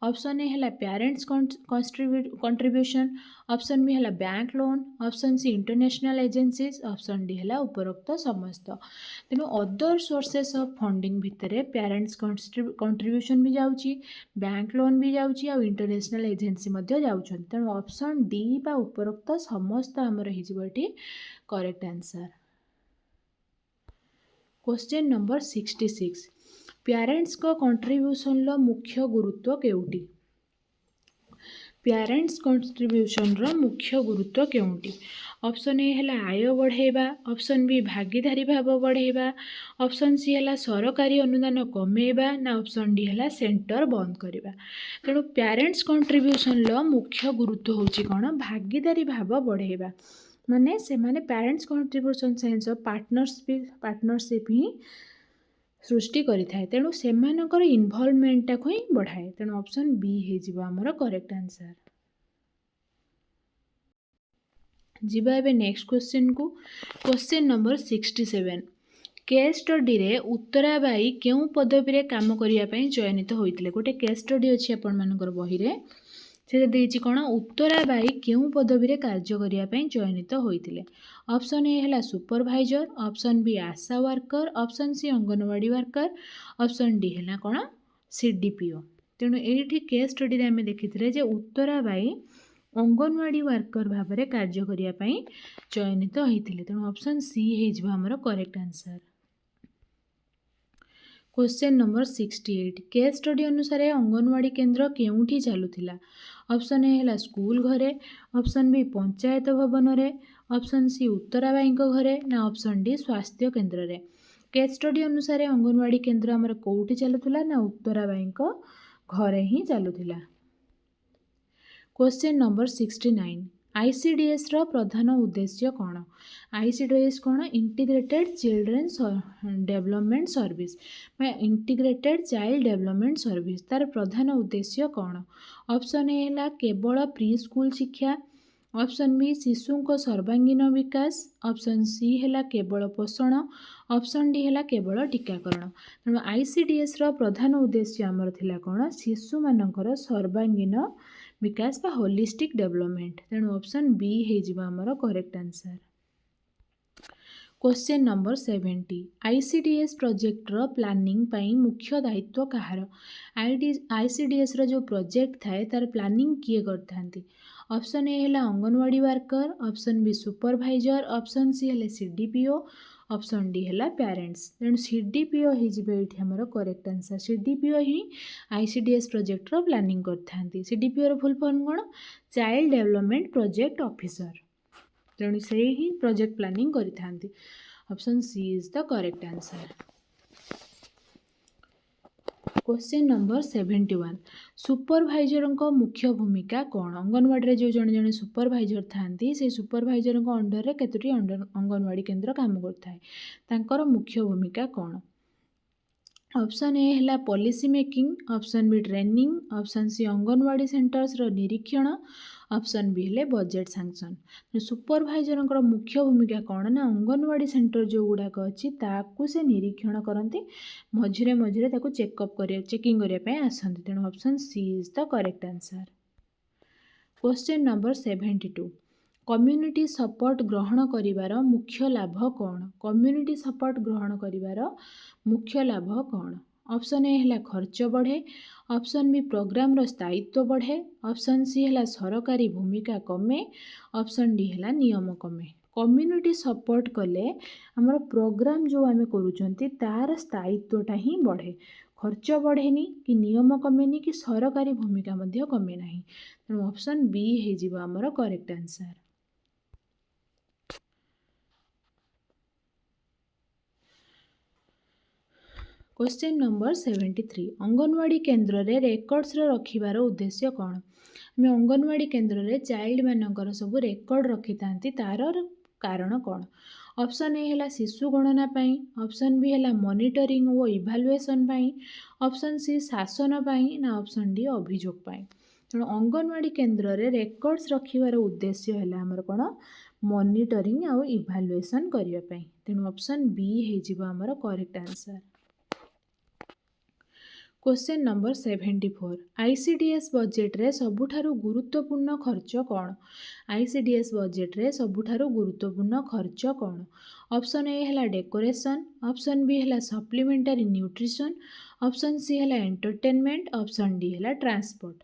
ऑप्शन ए है पेरेंट्स कंट्रीब्यूशन, ऑप्शन बी है bank loan, option C international agencies, option D है उपरोक्त समस्त। तेणु अदर सोर्सेस ऑफ फंडिंग भितर पेरेंट्स कंट्रीब्यूशन भी जाउची, बैंक लोन भी जाउची आ इंटरनेशनल एजेंसी मध्य जाउछन। तेणु ऑप्शन डी बा उपरोक्त समस्त आमर होइछि correct answer. Question number 66 parents को कंट्रीब्यूशन लो मुख्य गुरुत्व केउटी? ପ୍ୟାରେଣ୍ଟସ୍ କଣ୍ଟ୍ରିବ୍ୟୁସନ୍ର ମୁଖ୍ୟ ଗୁରୁତ୍ୱ କେଉଁଠି? ଅପସନ୍ ଏ ହେଲା ଆୟ ବଢ଼ାଇବା, ଅପସନ୍ ବି ଭାଗିଦାରୀ ଭାବ ବଢ଼ାଇବା, ଅପସନ୍ ସି ହେଲା ସରକାରୀ ଅନୁଦାନ କମେଇବା, ନା ଅପସନ୍ ଡି ହେଲା ସେଣ୍ଟର ବନ୍ଦ କରିବା। ତେଣୁ ପ୍ୟାରେଣ୍ଟସ୍ କଣ୍ଟ୍ରିବ୍ୟୁସନ୍ର ମୁଖ୍ୟ ଗୁରୁତ୍ୱ ହେଉଛି କ'ଣ? ଭାଗିଦାରୀ ଭାବ ବଢ଼ାଇବା। ମାନେ ସେମାନେ parents contribution sense of partnership ହିଁ ସୃଷ୍ଟି କରିଥାଏ। ତେଣୁ ସେମାନଙ୍କର ଇନଭଲ୍ଭମେଣ୍ଟଟାକୁ ହିଁ ବଢ଼ାଏ। ତେଣୁ ଅପସନ୍ ବି ହେଇଯିବ ଆମର କରେକ୍ଟ ଆନ୍ସର୍। ଯିବା ଏବେ ନେକ୍ସଟ କ୍ୱେଶ୍ଚିନ୍କୁ। Question number 67। କେସ୍ ଷ୍ଟଡିରେ ଉତ୍ତରାବାଈ କେଉଁ ପଦବୀରେ କାମ କରିବା ପାଇଁ ଚୟନିତ ହୋଇଥିଲେ? ଗୋଟେ କେସ୍ ଷ୍ଟଡି ଅଛି ଆପଣମାନଙ୍କର ବହିରେ, ସେଥିରେ ଦେଇଛି କ'ଣ? ଉତ୍ତରାବାଈ କେଉଁ ପଦବୀରେ କାର୍ଯ୍ୟ କରିବା ପାଇଁ ଚୟନିତ ହୋଇଥିଲେ? ଅପସନ୍ ଏ ହେଲା supervisor, option B ASHA worker, option C anganwadi worker, option D ହେଲା କ'ଣ? CDPO। ତେଣୁ ଏଇଠି କେସ୍ ଷ୍ଟଡିରେ ଆମେ ଦେଖିଥିଲେ ଯେ ଉତ୍ତରାବାଈ ଅଙ୍ଗନବାଡ଼ି ୱାର୍କର ଭାବରେ କାର୍ଯ୍ୟ କରିବା ପାଇଁ ଚୟନିତ ହୋଇଥିଲେ। ତେଣୁ ଅପସନ୍ ସି ହେଇଯିବ ଆମର correct answer. Question number 68। Case study ଅନୁସାରେ ଅଙ୍ଗନବାଡ଼ି କେନ୍ଦ୍ର କେଉଁଠି ଚାଲୁଥିଲା? ଅପସନ୍ ଏ ହେଲା ସ୍କୁଲ ଘରେ, ଅପସନ୍ ବି ପଞ୍ଚାୟତ ଭବନରେ, ଅପସନ୍ ସି ଉତ୍ତରାବାଈଙ୍କ ଘରେ, ନା ଅପସନ୍ ଡି ସ୍ୱାସ୍ଥ୍ୟ କେନ୍ଦ୍ରରେ। କେସ୍ ଷ୍ଟଡି ଅନୁସାରେ ଅଙ୍ଗନବାଡ଼ି କେନ୍ଦ୍ର ଆମର କେଉଁଠି ଚାଲୁଥିଲା? ନା ଉତ୍ତରାବାଈଙ୍କ ଘରେ ହିଁ ଚାଲୁଥିଲା। Question number 69। ICDSର ପ୍ରଧାନ ଉଦ୍ଦେଶ୍ୟ କ'ଣ? ICDS କ'ଣ? ଇଣ୍ଟିଗ୍ରେଟେଡ୍ ଚିଲଡ୍ରେନ୍ସ ଡେଭଲପମେଣ୍ଟ ସର୍ଭିସ୍ ବା ଇଣ୍ଟିଗ୍ରେଟେଡ୍ ଚାଇଲ୍ଡ ଡେଭଲପମେଣ୍ଟ ସର୍ଭିସ୍। ତାର ପ୍ରଧାନ ଉଦ୍ଦେଶ୍ୟ କ'ଣ? ଅପସନ୍ ଏ ହେଲା କେବଳ ପ୍ରି ସ୍କୁଲ ଶିକ୍ଷା, ଅପସନ୍ ବି ଶିଶୁଙ୍କ ସର୍ବାଙ୍ଗୀନ ବିକାଶ, ଅପସନ୍ ସି ହେଲା କେବଳ ପୋଷଣ, ଅପସନ୍ ଡି ହେଲା କେବଳ ଟୀକାକରଣ। ତେଣୁ ICDSର ପ୍ରଧାନ ଉଦ୍ଦେଶ୍ୟ ଆମର ଥିଲା କ'ଣ? ଶିଶୁମାନଙ୍କର ସର୍ବାଙ୍ଗୀନ ବିକାଶ ବା ହୋଲିଷ୍ଟିକ୍ ଡେଭଲପମେଣ୍ଟ। ତେଣୁ ଅପସନ୍ ବି ହେଇଯିବ ଆମର correct answer. Question number 70। ICDS ପ୍ରୋଜେକ୍ଟର ପ୍ଲାନିଂ ପାଇଁ ମୁଖ୍ୟ ଦାୟିତ୍ୱ କାହାର? ICDSର ଯେଉଁ ପ୍ରୋଜେକ୍ଟ ଥାଏ ତାର ପ୍ଲାନିଂ କିଏ କରିଥାନ୍ତି? ଅପସନ୍ ଏ ହେଲା anganwadi worker, option B supervisor, option C ହେଲେ CDPO, ଅପସନ୍ ଡି ହେଲା ପ୍ୟାରେଣ୍ଟସ୍। ତେଣୁ CDPO ହେଇଯିବ ଏଇଠି ଆମର କରେକ୍ଟ ଆନ୍ସର୍। CDPO ହିଁ ICDS ପ୍ରୋଜେକ୍ଟର ପ୍ଲାନିଂ କରିଥାନ୍ତି। CDPOର ଫୁଲ୍ ଫର୍ମ କ'ଣ? Child development project officer. ତେଣୁ ସେ ହିଁ ପ୍ରୋଜେକ୍ଟ ପ୍ଲାନିଂ କରିଥାନ୍ତି। Option C is the correct answer. Question number 71। ସୁପରଭାଇଜରଙ୍କ ମୁଖ୍ୟ ଭୂମିକା କ'ଣ? ଅଙ୍ଗନବାଡ଼ିରେ ଯେଉଁ ଜଣେ ଜଣେ ସୁପରଭାଇଜର ଥାନ୍ତି, ସେ ସୁପରଭାଇଜରଙ୍କ ଅଣ୍ଡରରେ କେତୋଟି ଅଙ୍ଗନବାଡ଼ି କେନ୍ଦ୍ର କାମ କରିଥାଏ? ତାଙ୍କର ମୁଖ୍ୟ ଭୂମିକା କ'ଣ? ଅପସନ୍ ଏ ହେଲା policy making, option B training, option C anganwadi ସେଣ୍ଟର୍ସର ନିରୀକ୍ଷଣ, ଅପସନ୍ ବି ହେଲେ ବଜେଟ୍ ସାଂସନ୍। ସୁପରଭାଇଜରଙ୍କର ମୁଖ୍ୟ ଭୂମିକା କ'ଣ? ନା ଅଙ୍ଗନବାଡ଼ି ସେଣ୍ଟର ଯେଉଁ ଗୁଡ଼ାକ ଅଛି ତାକୁ ସେ ନିରୀକ୍ଷଣ କରନ୍ତି, ମଝିରେ ମଝିରେ ତାକୁ ଚେକିଂ କରିବା ପାଇଁ ଆସନ୍ତି। ତେଣୁ option C is the correct answer. Question number 72। Community support ଗ୍ରହଣ କରିବାର ମୁଖ୍ୟ ଲାଭ କ'ଣ? କମ୍ୟୁନିଟି ସପୋର୍ଟ ଗ୍ରହଣ କରିବାର ମୁଖ୍ୟ ଲାଭ କ'ଣ? ଅପସନ୍ ଏ ହେଲା ଖର୍ଚ୍ଚ ବଢ଼େ, ଅପସନ୍ ବି ପ୍ରୋଗ୍ରାମର ସ୍ଥାୟିତ୍ୱ ବଢ଼େ, ଅପସନ୍ ସି ହେଲା ସରକାରୀ ଭୂମିକା କମେ, ଅପସନ୍ ଡି ହେଲା ନିୟମ କମେ। କମ୍ୟୁନିଟି ସପୋର୍ଟ କଲେ ଆମର ପ୍ରୋଗ୍ରାମ ଯେଉଁ ଆମେ କରୁଛନ୍ତି ତାର ସ୍ଥାୟିତ୍ୱଟା ହିଁ ବଢ଼େ। ଖର୍ଚ୍ଚ ବଢ଼େନି, କି ନିୟମ କମେନି, କି ସରକାରୀ ଭୂମିକା ମଧ୍ୟ କମେ ନାହିଁ। ତେଣୁ ଅପସନ୍ ବି ହେଇଯିବ ଆମର correct answer. Question number 73। Anganwadi କେନ୍ଦ୍ରରେ ରେକର୍ଡସର ରଖିବାର ଉଦ୍ଦେଶ୍ୟ କ'ଣ? ଆମେ ଅଙ୍ଗନବାଡ଼ି କେନ୍ଦ୍ରରେ ଚାଇଲ୍ଡମାନଙ୍କର ସବୁ ରେକର୍ଡ଼ ରଖିଥାନ୍ତି, ତାର କାରଣ କ'ଣ? ଅପସନ୍ ଏ ହେଲା ଶିଶୁ ଗଣନା ପାଇଁ, ଅପସନ୍ ବି ହେଲା ମନିଟରିଂ ଓ ଇଭାଲୁଏସନ୍ ପାଇଁ, ଅପସନ୍ ସି ଶାସନ ପାଇଁ, ନା ଅପସନ୍ ଡି ଅଭିଯୋଗ ପାଇଁ। ତେଣୁ ଅଙ୍ଗନବାଡ଼ି କେନ୍ଦ୍ରରେ ରେକର୍ଡସ୍ ରଖିବାର ଉଦ୍ଦେଶ୍ୟ ହେଲା ଆମର କ'ଣ? ମନିଟରିଂ ଆଉ ଇଭାଲୁଏସନ୍ କରିବା ପାଇଁ। ତେଣୁ ଅପସନ୍ ବି ହେଇଯିବ ଆମର correct answer. Question number 74। ICDS ବଜେଟ୍ରେ ସବୁଠାରୁ ଗୁରୁତ୍ୱପୂର୍ଣ୍ଣ ଖର୍ଚ୍ଚ କ'ଣ? ICDS ବଜେଟ୍ରେ ସବୁଠାରୁ ଗୁରୁତ୍ୱପୂର୍ଣ୍ଣ ଖର୍ଚ୍ଚ କ'ଣ? ଅପସନ୍ ଏ ହେଲା ଡେକୋରେସନ୍, ଅପସନ୍ ବି ହେଲା ସପ୍ଲିମେଣ୍ଟାରୀ ନ୍ୟୁଟ୍ରିସନ୍, ଅପସନ୍ ସି ହେଲା ଏଣ୍ଟରଟେନମେଣ୍ଟ, ଅପସନ୍ ଡି ହେଲା ଟ୍ରାନ୍ସପୋର୍ଟ।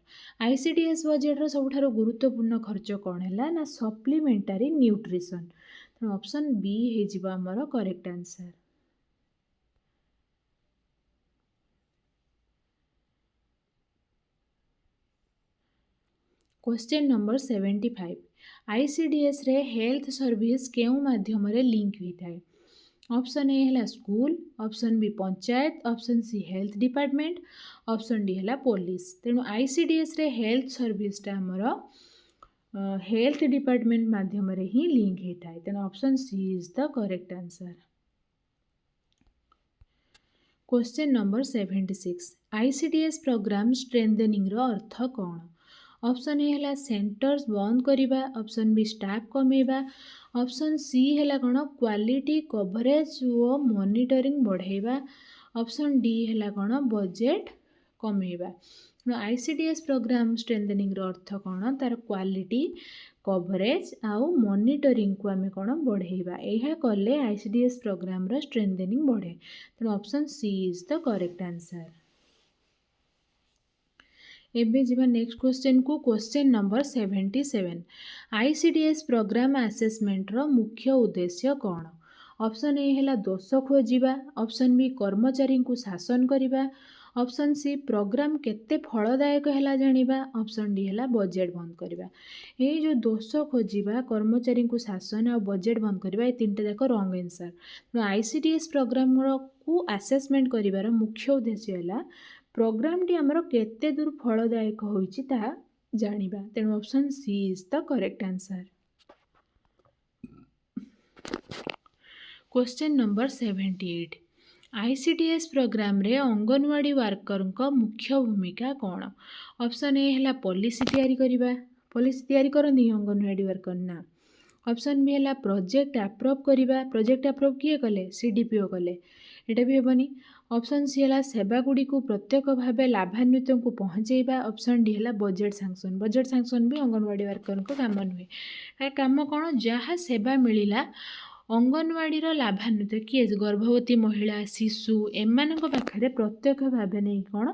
ICDS ବଜେଟ୍ର ସବୁଠାରୁ ଗୁରୁତ୍ୱପୂର୍ଣ୍ଣ ଖର୍ଚ୍ଚ କ'ଣ ହେଲା? ନା ସପ୍ଲିମେଣ୍ଟାରୀ ନ୍ୟୁଟ୍ରିସନ୍। ତେଣୁ ଅପସନ୍ ବି ହେଇଯିବ ଆମର correct answer. Question number 75 ICDS रे हेल्थ सर्विस केउं माध्यम रे लिंक होता है। ऑप्शन ए है school, option B panchayat, option C health department, option D है पुलिस। तेणु आईसीडीएस रे हेल्थ सर्विसटा आमर हेल्थ डिपार्टमेंट माध्यम रे ही लिंक होता है। तेणु option C is the correct answer. Question number 76 ICDS programme strengthening रो अर्थ कौन। ऑप्शन ए है सेंटर्स बंद करवा, ऑप्शन बी स्टाफ कमेवा, ऑप्शन सी है कौन क्वालिटी कवरेज और मॉनिटरिंग बढ़ाइबा, ऑप्शन डी है कौन बजेट कमेवा। आईसीडीएस प्रोग्राम स्ट्रेंथनिंग रो अर्थ कौन, तार क्वालिटी कवरेज आउ मॉनिटरिंग को आम कौन बढ़ाइबा। यह कले आईसीडीएस प्रोग्राम रो स्ट्रेंथनिंग बढ़े। तेणु option C is the correct answer. एबे जीवा नेक्स्ट क्वेश्चन को। Question number 77 ICDS programme assessment रो मुख्य उद्देश्य कौन। ऑप्शन ए है दोष खोजा, ऑप्शन बी कर्मचारी को शासन करने, ऑप्शन सी प्रोग्राम केते फलदायक है जानिबा, ऑप्शन डी है बजेट बंद करवा। ये जो दोष खोजा, कर्मचारी को शासन और बजेट बंद करवा, ये तीनटा जाक रॉन्ग आंसर। तो आईसीडीएस प्रोग्राम को असेसमेंट करिवार मुख्य उद्देश्य है प्रोग्रामटी आमर केते दूर फलदायक होइछि ता जानिबा। तेणु option C is the correct answer. Question number 78 ICDS programme रे अंगनवाड़ी वर्कर मुख्य भूमिका कौन। ऑप्शन ए है पॉलिसी तैयारी करवा, पॉलिसी तैयारी करनी अंगनवाड़ी वर्कर ना। ऑप्शन बी है प्रोजेक्ट अप्रूव करवा, प्रोजेक्ट अप्रूव किए कले सीडीपीओ कले, एटा भी हेबनी। ऑप्शन सी है सेवा गुड़ी को प्रत्येक भाव लाभान्वित को पहुँचेबा, ऑप्शन डी है बजेट सैंक्शन, बजेट सैंक्शन भी अंगनवाड़ी वर्कर को काम नुहे। काम कौन जहाँ सेवा मिलला अंगनवाड़ी लाभान्वित किए गर्भवती महिला शिशु एमान पाखे प्रत्यक्ष भाव नहीं कौन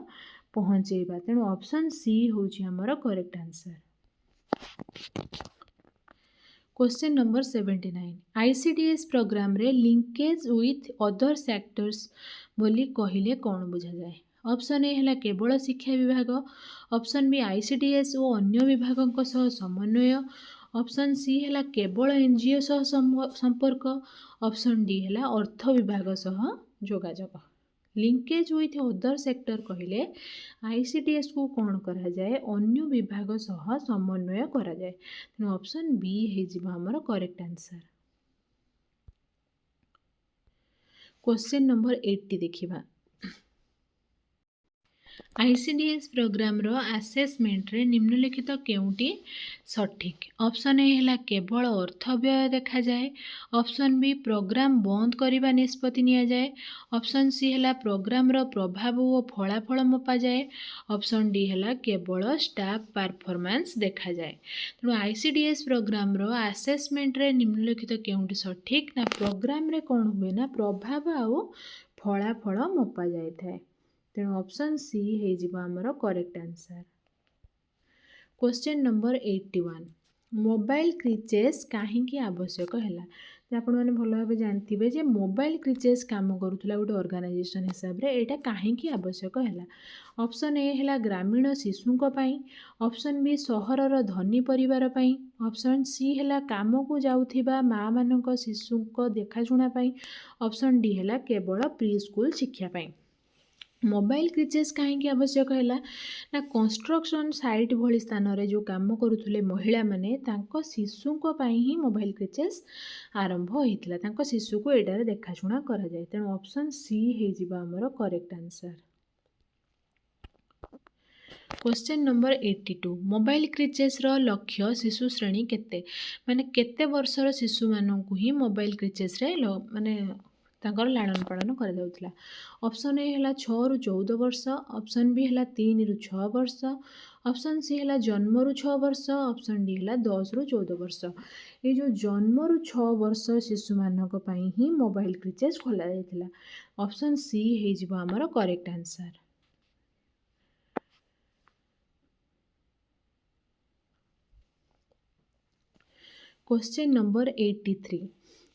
पहुँचेबा। तेणु ऑप्शन सी हूँ आमर correct answer. Question number 79 ICDS programme रे लिंकेज विथ अदर सेक्टर्स बोली कहले कौन बुझा जाए। ऑप्शन ए है केवल शिक्षा विभाग, ऑप्शन बी आईसीडीएस और अन्य विभाग समन्वय, ऑप्शन सी है केवल एनजीओ सह संपर्क, ऑप्शन डी है अर्थ विभाग सह जोगाजोग। लिंकेज विथ अदर सेक्टर कहले आईसीडीएस को कौन करा जाए, अन्य विभाग सह समन्वय करा जाए। तेणु ऑप्शन बी है हमर करेक्ट आंसर। क्वेश्चन नंबर 80 देखिबा आईसीडीएस प्रोग्राम रो असेसमेंट रे निम्नलिखित केउटी सठिक। ऑप्शन ए है केवल अर्थ व्यय देखा जाए, ऑप्शन बी प्रोग्राम बंद करने निष्पत्ति निया जाए, ऑप्शन सी है प्रोग्राम रो प्रभाव और फलाफल मपा जाए, ऑप्शन डी है केवल स्टाफ परफॉर्मेंस देखा जाए। तेणु आईसीडीएस प्रोग्राम रो असेसमेंट रे निम्नलिखित केउटी सठिक ना प्रोग्राम रे कौन हुए ना प्रभाव आउ फलाफल मपा जाए थाए। तेणु ऑप्शन सी है आमर correct answer. Question number 81 mobile creches कहीं आवश्यक है। तो आपण मैंने भल भाव जानते जे मोबाइल क्रिचेस काम करूला गोटे ऑर्गेनाइजेशन हिसाब से यहाँ कहीं आवश्यक है। ऑप्शन ए है ग्रामीण शिशुं पाई, ऑप्शन बी सहरर धनी परिवार पाई, ऑप्शन सी है काम को जाऊथिबा माँ मानक शिशु देखाशुना पाई, ऑप्शन डी है केवल प्री स्कूल शिक्षा पाई। मोबाइल क्रिचेस कहीं आवश्यक है ना कंस्ट्रक्शन साइट भली स्थान रे जो काम करुले महिला माने तांको शिशु ही मोबाइल क्रिचेस आरंभ होता, तांको शिशु को एटारे देखाशुना करा जाए। तेणु ऑप्शन सी है आमर correct answer. Question number 82 mobile creches रो लक्ष्य शिशु श्रेणी केते माने केते वर्षर शिशु मानकु ही मोबाइल क्रिचेस रे माने तांकर लालन पालन करा। ऑप्शन ए है 6 ରୁ 14 वर्ष, ऑप्शन बी है 3 ରୁ 6 वर्ष, ऑप्शन सी है जन्म रू 6 वर्ष, ऑप्शन डी है 10 ରୁ 14 वर्ष। ये जो जन्म रू 6 वर्ष शिशु मानक पई ही मोबाइल क्रिचेस खोला जाइथिला। ऑप्शन सी है आमर correct answer. Question number 83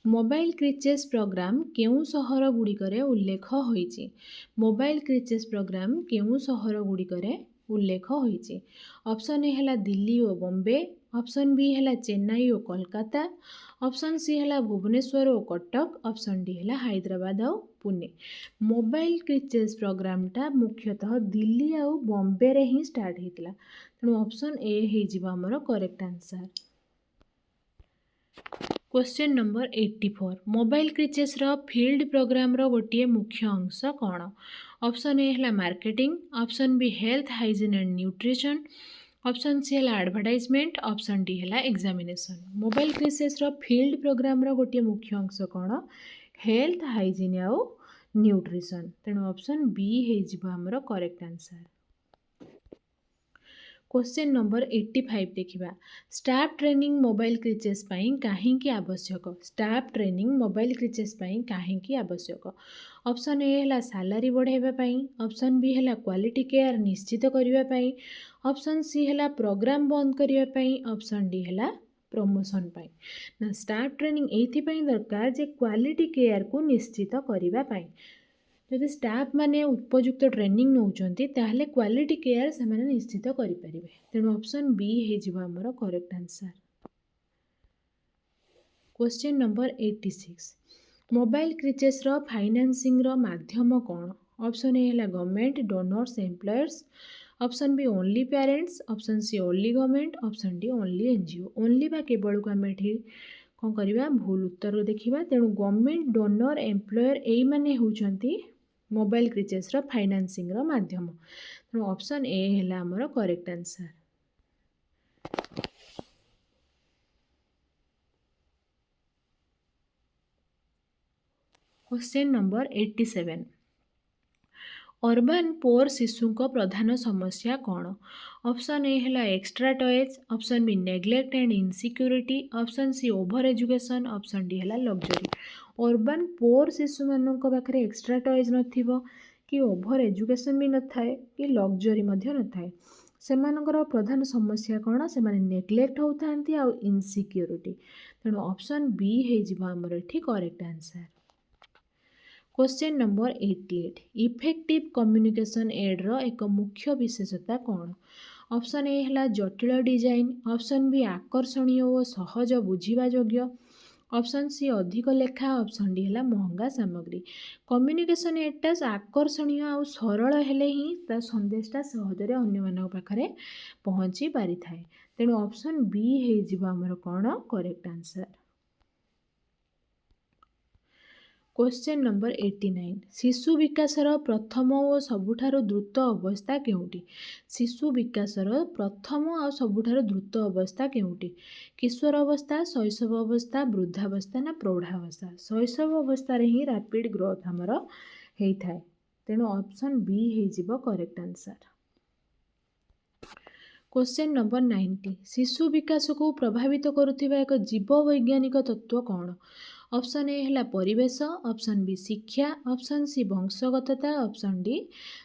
mobile creches programme केउं सहर गुड़िकरे उल्लेख होइछि। मोबाइल क्रिचेस प्रोग्राम केउं सहर गुड़िकरे उल्लेख होइछि। ऑप्शन ए है दिल्ली और बॉम्बे, ऑप्शन बी है चेन्नई और कोलकाता, ऑप्शन सी है भुवनेश्वर और कटक, ऑप्शन डी है हैदराबाद और पुणे। मोबाइल क्रिचेस प्रोग्रामटा मुख्यतः दिल्ली और बॉम्बे रे ही स्टार्ट होता, तेणु ऑप्शन ए हो आमर correct answer. Question number 84 mobile creches field programme गोटे मुख्य अंश कौन? ऑप्शन ए है marketing, option B health hygiene and nutrition, option C है एडवर्टाइजमेंट, ऑप्शन डी है examination. Mobile creches field programme गोटे मुख्य अंश कौन? हेल्थ हाइजीन आउ न्यूट्रिशन, तेणु ऑप्शन बी हो आमर करेक्ट आंसर। क्वेश्चन नंबर 85 देखिबा स्टाफ ट्रेनिंग मोबाइल क्रिचेस पाई काहींकी आवश्यक? स्टाफ ट्रेनिंग मोबाइल क्रिचेस पाई काहींकी आवश्यक? ऑप्शन ए है सैलरी बढ़ाइबा पाई, ऑप्शन बी है क्वालिटी केयर निश्चित करबा पाई, ऑप्शन सी है प्रोग्राम बंद करबा पाई, ऑप्शन डी है प्रमोशन पाई। ना स्टाफ ट्रेनिंग एथि पाई दरकार जे क्वालिटी केयर को निश्चित करबा पाई। जदि स्टाफ माने उपयुक्त ट्रेनिंग नौचंती ताहले क्वालिटी केयर से माने निश्चित करि परिबे, तेणु ऑप्शन बी हे आमर correct answer. Question number 86 mobile creches financing माध्यम कौन? ऑप्शन ए है government, donors, employers, option B only parents, option C only government, option D only NGO. Only बा केवल को आम एठी कौन करबा भूल उत्तर देखिबा, तेणु गवर्नमेंट, डोनर, एम्प्लॉयर एई माने होउचंती मोबाइल क्रिचेस फाइनेंसिंग माध्यम, तेणु ऑप्शन ए है आमर correct answer. Question number 87 urban poor शिशु को प्रधान समस्या कौन? ऑप्शन ए है extra toys, option B neglect and insecurity, option C over education, option D है लग्जरी। अर्बन पोर शिशु मान पाखे एक्स्ट्रा टॉयज नथिबो कि ओभर एजुकेशन भी न थाए कि लग्जरी मध्य न थाए, सेमानकर प्रधान समस्या कौन? से माने नेग्लेक्ट होतांती आ इनसिक्यूरिटी, तेणु ऑप्शन बी हे आमर एठी correct answer. Question number 88 effective communication aid एक मुख्य विशेषता कौन? ऑप्शन ए है जटिल डिजाइन, ऑप्शन बी आकर्षणीय और सहज बुझा योग्य, ऑप्शन सी अधिक लेखा, ऑप्शन डी है महंगा सामग्री। कम्युनिकेशन एडटा आकर्षणीय और सरल हेले ही ता संदेशटा सहजरे अन्य मान पाखरे पहुँची पारि थाए, तेणु ऑप्शन बी हे आमर कौन करेक्ट आंसर। क्वेश्चन नंबर 89 शिशु विकासर प्रथम और सबुठारु द्रुत अवस्था केउटी? शिशु विकासर प्रथम और सबुठारु द्रुत अवस्था केउटी? किशोर अवस्था, शैशव अवस्था, वृद्धावस्था ना प्रौढ़ावस्था? शैशव अवस्था रे ही रैपिड ग्रोथ हमर हेई थाए, तेणु ऑप्शन बी हे करेक्ट आंसर। क्वेश्चन नंबर 90 शिशु विकास को प्रभावित करुथिबा एक जीव वैज्ञानिक तत्व कौन? ऑप्शन ए है परिवेश, ऑप्शन बी शिक्षा, ऑप्शन सी वंशगतता, ऑप्शन डी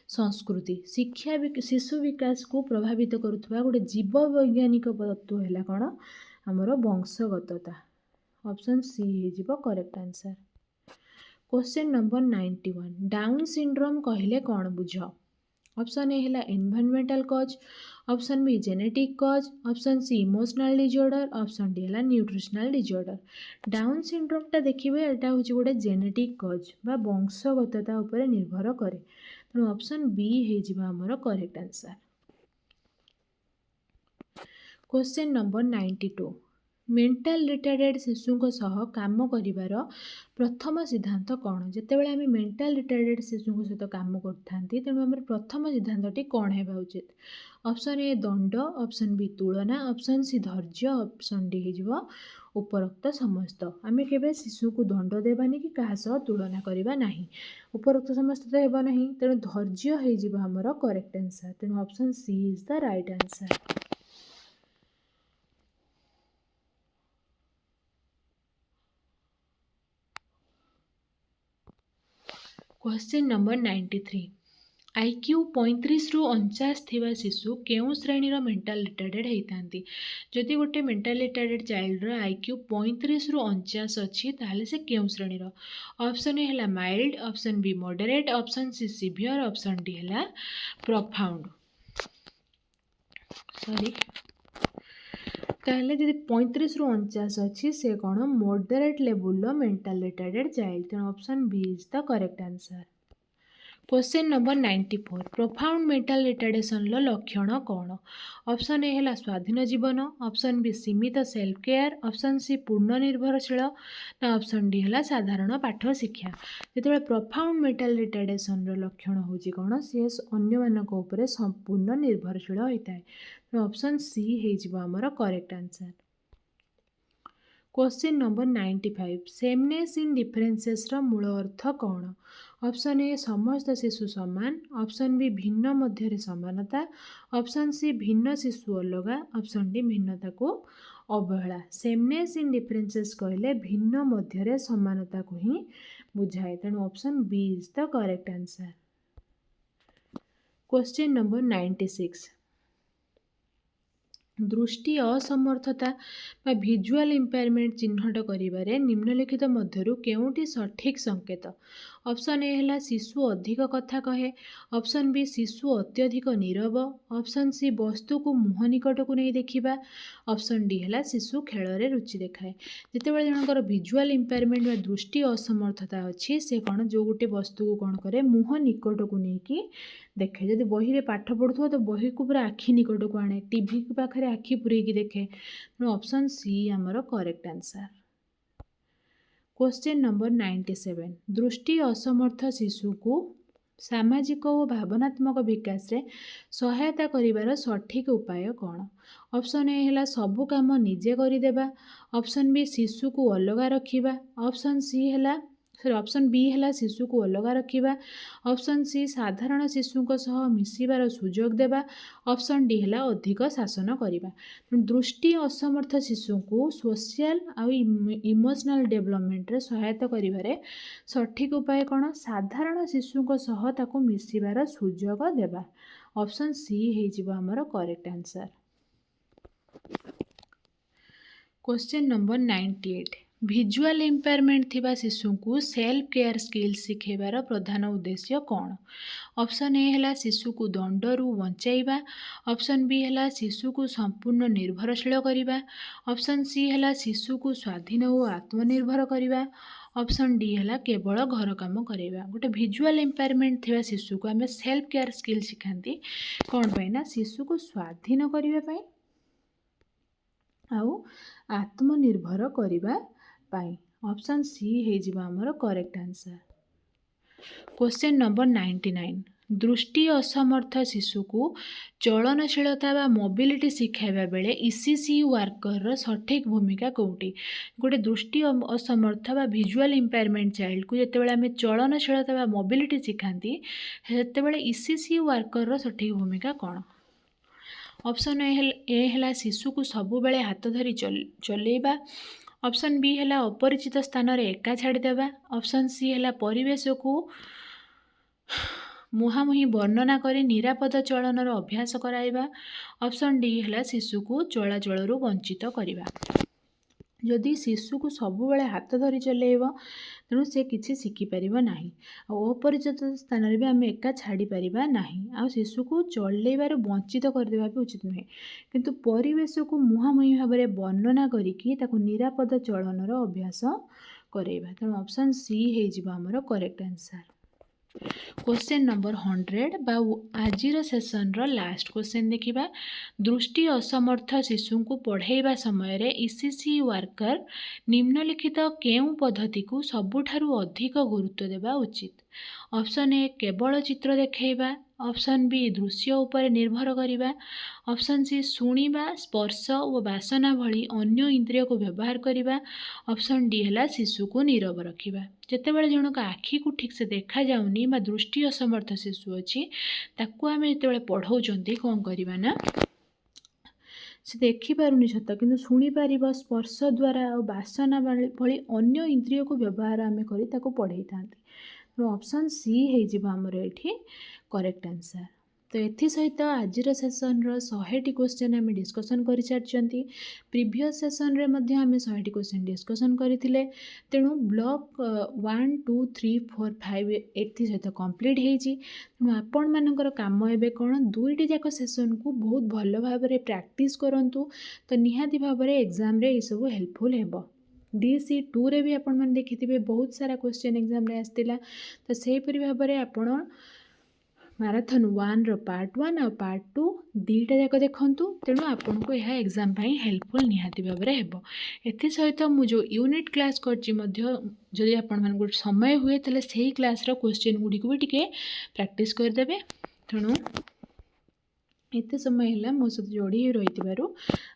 संस्कृति। शिक्षा शिशु विकास को प्रभावित करुथिबा गोटे जीव वैज्ञानिक तत्व है कौन? आमर वंशगतता, ऑप्शन सी हे correct answer. Question number 91 Down syndrome कहले कौन बुझ? ऑप्शन ए है environmental cause, option B genetic cause, option C emotional disorder, option D है न्यूट्रिशनल डिजॉर्डर। डाउन सिंड्रोमटा देखिए यहाँ हूँ गोटे जेनेटिक कॉज बा वंशगतता उपर निर्भर करे, तेणु ऑप्शन बी हे आमर correct answer. Question number 92 mental retarded शिशु सह काम करिवार प्रथम सिद्धांत कौन? जितेबाला आम मेंटल रिटार्डेड शिशु सहित काम करते तेणु आम प्रथम सिद्धांतटी कौन होगा उचित? ऑप्शन ए दंड, ऑप्शन बी तुलना, ऑप्शन सी धैर्य, ऑप्शन डी हो उपरोक्त समस्त। आम के शिशु को दंड देवानी कि क्या सह तुलना करवा ना, उपरोक्त समस्त तो हेबा नहीं, तेणु धैर्य हो आमर करेक्ट आंसर, तेणु option C is the right answer. Question number 93 IQ 35 रु 49 थिबा शिशु केउं श्रेणीर मेंटल रिटार्डेड होता? जदि गोटे मेंटल रिटार्डेड चाइल्ड IQ 35 रु 49 अच्छी ताहले से केउं श्रेणीर? ऑप्शन ए है mild, option B moderate, option C severe, option D है प्रोफाउंड। सॉरी ताहले जदि 35 ରୁ 49 अच्छी से कौन moderate level mental retarded child तेणु option B is the correct answer. Question number 94 profound mental retardation लक्षण कौन? ऑप्शन ए है स्वाधीन जीवन, ऑप्शन बी सीमित सेल्फ केयर, ऑप्शन सी पूर्ण निर्भरशील ना ऑप्शन डी है साधारण पाठ शिक्षा। जो प्रोफाउंड मेंटल रिटार्डेशन लक्षण हूँ कौन सी अन्य मानक उपरे संपूर्ण निर्भरशील होता है। ऑप्शन सी होमर correct answer. Question number 95 sameness in differences मूल अर्थ कौन? ऑप्शन ए समस्त शिशु समान, ऑप्शन बी भिन्न मध्य समानता, ऑप्शन सी भिन्न शिशु अलग, ऑप्शन डी भिन्नता को अवहेला। सेमनेस इन डिफरेन्सेस कहले भिन्न मध्य समानता को ही बुझाए तेणु option B is the correct answer. Question number 96 दृष्टि असमर्थता बा भिजुआल इम्पेयरमेंट चिन्हट करिबारे निम्नलिखित मध्यरु केउंटी सठिक संकेत? ऑप्शन ए है शिशु अधिक कथा कहे, ऑप्शन बी शिशु अत्यधिक नीरव, ऑप्शन सी वस्तु को मुह निकट को नहीं देखा, ऑप्शन डी है शिशु खेल में रुचि देखाए। जितेबाला जनकर भिजुआल इम्पेयरमेंट बा दृष्टि असमर्थता अच्छी से कौन जो गोटे वस्तु को कौन करे मुह निकट को लेकिन देखे। जब बही रे पाठ पढ़ुव तो बही को पूरा आखि निकट को आने, टीवी पाखे आखि पूरेकी देखे। ऑप्शन सी आमर करेक्ट आंसर। क्वेश्चन नंबर 97 दृष्टि असमर्थ शिशु को सामाजिक और भावनात्मक विकास रे सहायता करिवार सठिक उपाय कौन? ऑप्शन ए है सबु काम निजे करदेवा, ऑप्शन बी शिशु को अलग रखा, ऑप्शन सी है ऑप्शन बी है शिशु को अलग रखा, ऑप्शन सी साधारण शिशु सह मिसिबार सुजोग देवा, ऑप्शन डी है अधिक शासन करवा। दृष्टि असमर्थ शिशु को सोशल आ इमोशनल डेवलपमेंट रे सहायता करिवारे सठिक उपाय कौन? साधारण शिशु सह ताको मिसिबार सुजोग देवा। ऑप्शन सी हो आमर correct answer. Question number 98 visual impairment थिबा शिशु को सेल्फ केयर स्किल शिखेबार प्रधान उद्देश्य कौन? ऑप्शन ए है शिशु को दंडरू बचाइबा, ऑप्शन बी है शिशु को संपूर्ण निर्भरशील करवा, ऑप्शन सी है शिशु को स्वाधीन और आत्मनिर्भर करवा, ऑप्शन डी है केवल घर काम करवा। गोटे भिजुआल इम्पेयरमेंट थिबा शिशु को आम सेल्फ केयर स्किल शिखाती कौन पाई ना शिशु को स्वाधीन करने आउ आत्मनिर्भर करने पाई। ऑप्शन सी हो आमर करेक्ट आंसर। क्वेश्चन नंबर 99 दृष्टि असमर्थ शिशु को चलनशीलता व मोबिलिटी शिखाइबा बेले ईसीसी वर्कर सठिक भूमिका कौटी? गोटे दृष्टि असमर्थ व भिजुआल इम्पेयरमेंट चाइल्ड को जिते आम चलनशीलता व मोबिलिटी शिखाती सेते ईसीसी वर्कर सठिक भूमिका कौन? ऑप्शन ए है शिशु को सबुबले हाथ धरी चलेबा, ऑप्शन बी है अपरिचित स्थान रे एका छाड़देवा, ऑप्शन सी है परिवेश को मुहांमुही वर्णना कर निरापद चलनर अभ्यास कराइबा, ऑप्शन डी है शिशु को चलाचल वंचित करवा। जदि शिशु को सबुबले हाथ धरी चलेब तेणु से किसी शिखिपार ना, अपरिचित स्थान भी आम एका छाड़ी पार ना, आ शिशु को चलैबार वंचित करदेवा भी उचित नुहे, किंतु परिवेश को मुहांमुही भाव में वर्णना करिकी ताको निरापद चलनर अभ्यास कराइबा। तेणु ऑप्शन सी हो आमर करेक्ट आंसर। क्वेश्चन नंबर 100 बा आजिर सेसन लास्ट क्वेश्चन देखिबा दृष्टि असमर्थ शिशु को पढ़ाइबा समय रे ईसीसी वर्कर निम्नलिखित केउं पद्धति को सबुठारु अधिक गुरुत्व देवा उचित? ऑप्शन ए केवल चित्र देखाइबा, ऑप्शन बी दृश्य उपर निर्भर करिबा, ऑप्शन सी शुणिबा स्पर्श और बासना भली अन्य इंद्रिय को व्यवहार करिबा, ऑप्शन डी है शिशु को नीरव रखिबा। जेतेबेले जनक आखि को ठीक से देखा जाउनी बा दृष्टि असमर्थ शिशु अच्छी ताकू आम जिते पढ़ाऊँच कौन करवा ना से देखिपारुनी सत किंतु शुणी पार स्पर्श द्वारा और बासना भली अन्य इंद्रिय को व्यवहार आम कर पढ़ाई था। ऑप्शन सी हो आमर ये करेक्ट आंसर। तो एथि सहित आजिर सेसन 100टी क्वेश्चन आम डिस्कसन कर सारी प्रीवियस सेसन रे मध्य आम 100टी क्वेश्चन डिस्कसन करथिले तेणु ब्लॉक 1 2 3 4 5 एथि सहित कंप्लीट होईची तेणु आपण मानकर काम एबे कोन दुईटी जाक सेसन को बहुत भल भाव में प्रैक्टिस करंतु तो निहाती भाव में एग्जाम रे ये सब हेल्पफुल हेबो DC2 रे भी आपण मन देखिथिबे बहुत सारा क्वेश्चन एग्जाम रे आस्तिला तो सेही परि भाव में आपण मैराथन 1 रो पार्ट 1 और पार्ट 2 दीटा जाक देखंतु तेणु आपन को यह एग्जाम पई हेल्पफुल निहाती भाव में हेबो एथि सहित मु जो यूनिट क्लास करची मध्य जदि आपण मन को समय हुए तले सेही क्लास रो क्वेश्चन गुडी को भी टिके प्रैक्टिस कर देबे तेणु एते समय है मो सहित जोड़ी रही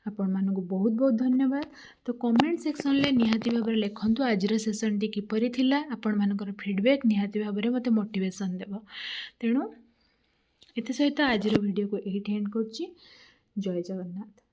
आपण मानक बहुत बहुत धन्यवाद तो कमेंट सेक्शन ले निहाती भाव लिखंतु आजिर सेसन टी किपरि थिला आपण मानकर फीडबैक निहाती भाव में मते मोटिवेशन देबो तेणु एते सहित आजिर वीडियो को एही एंड करछि जय जगन्नाथ।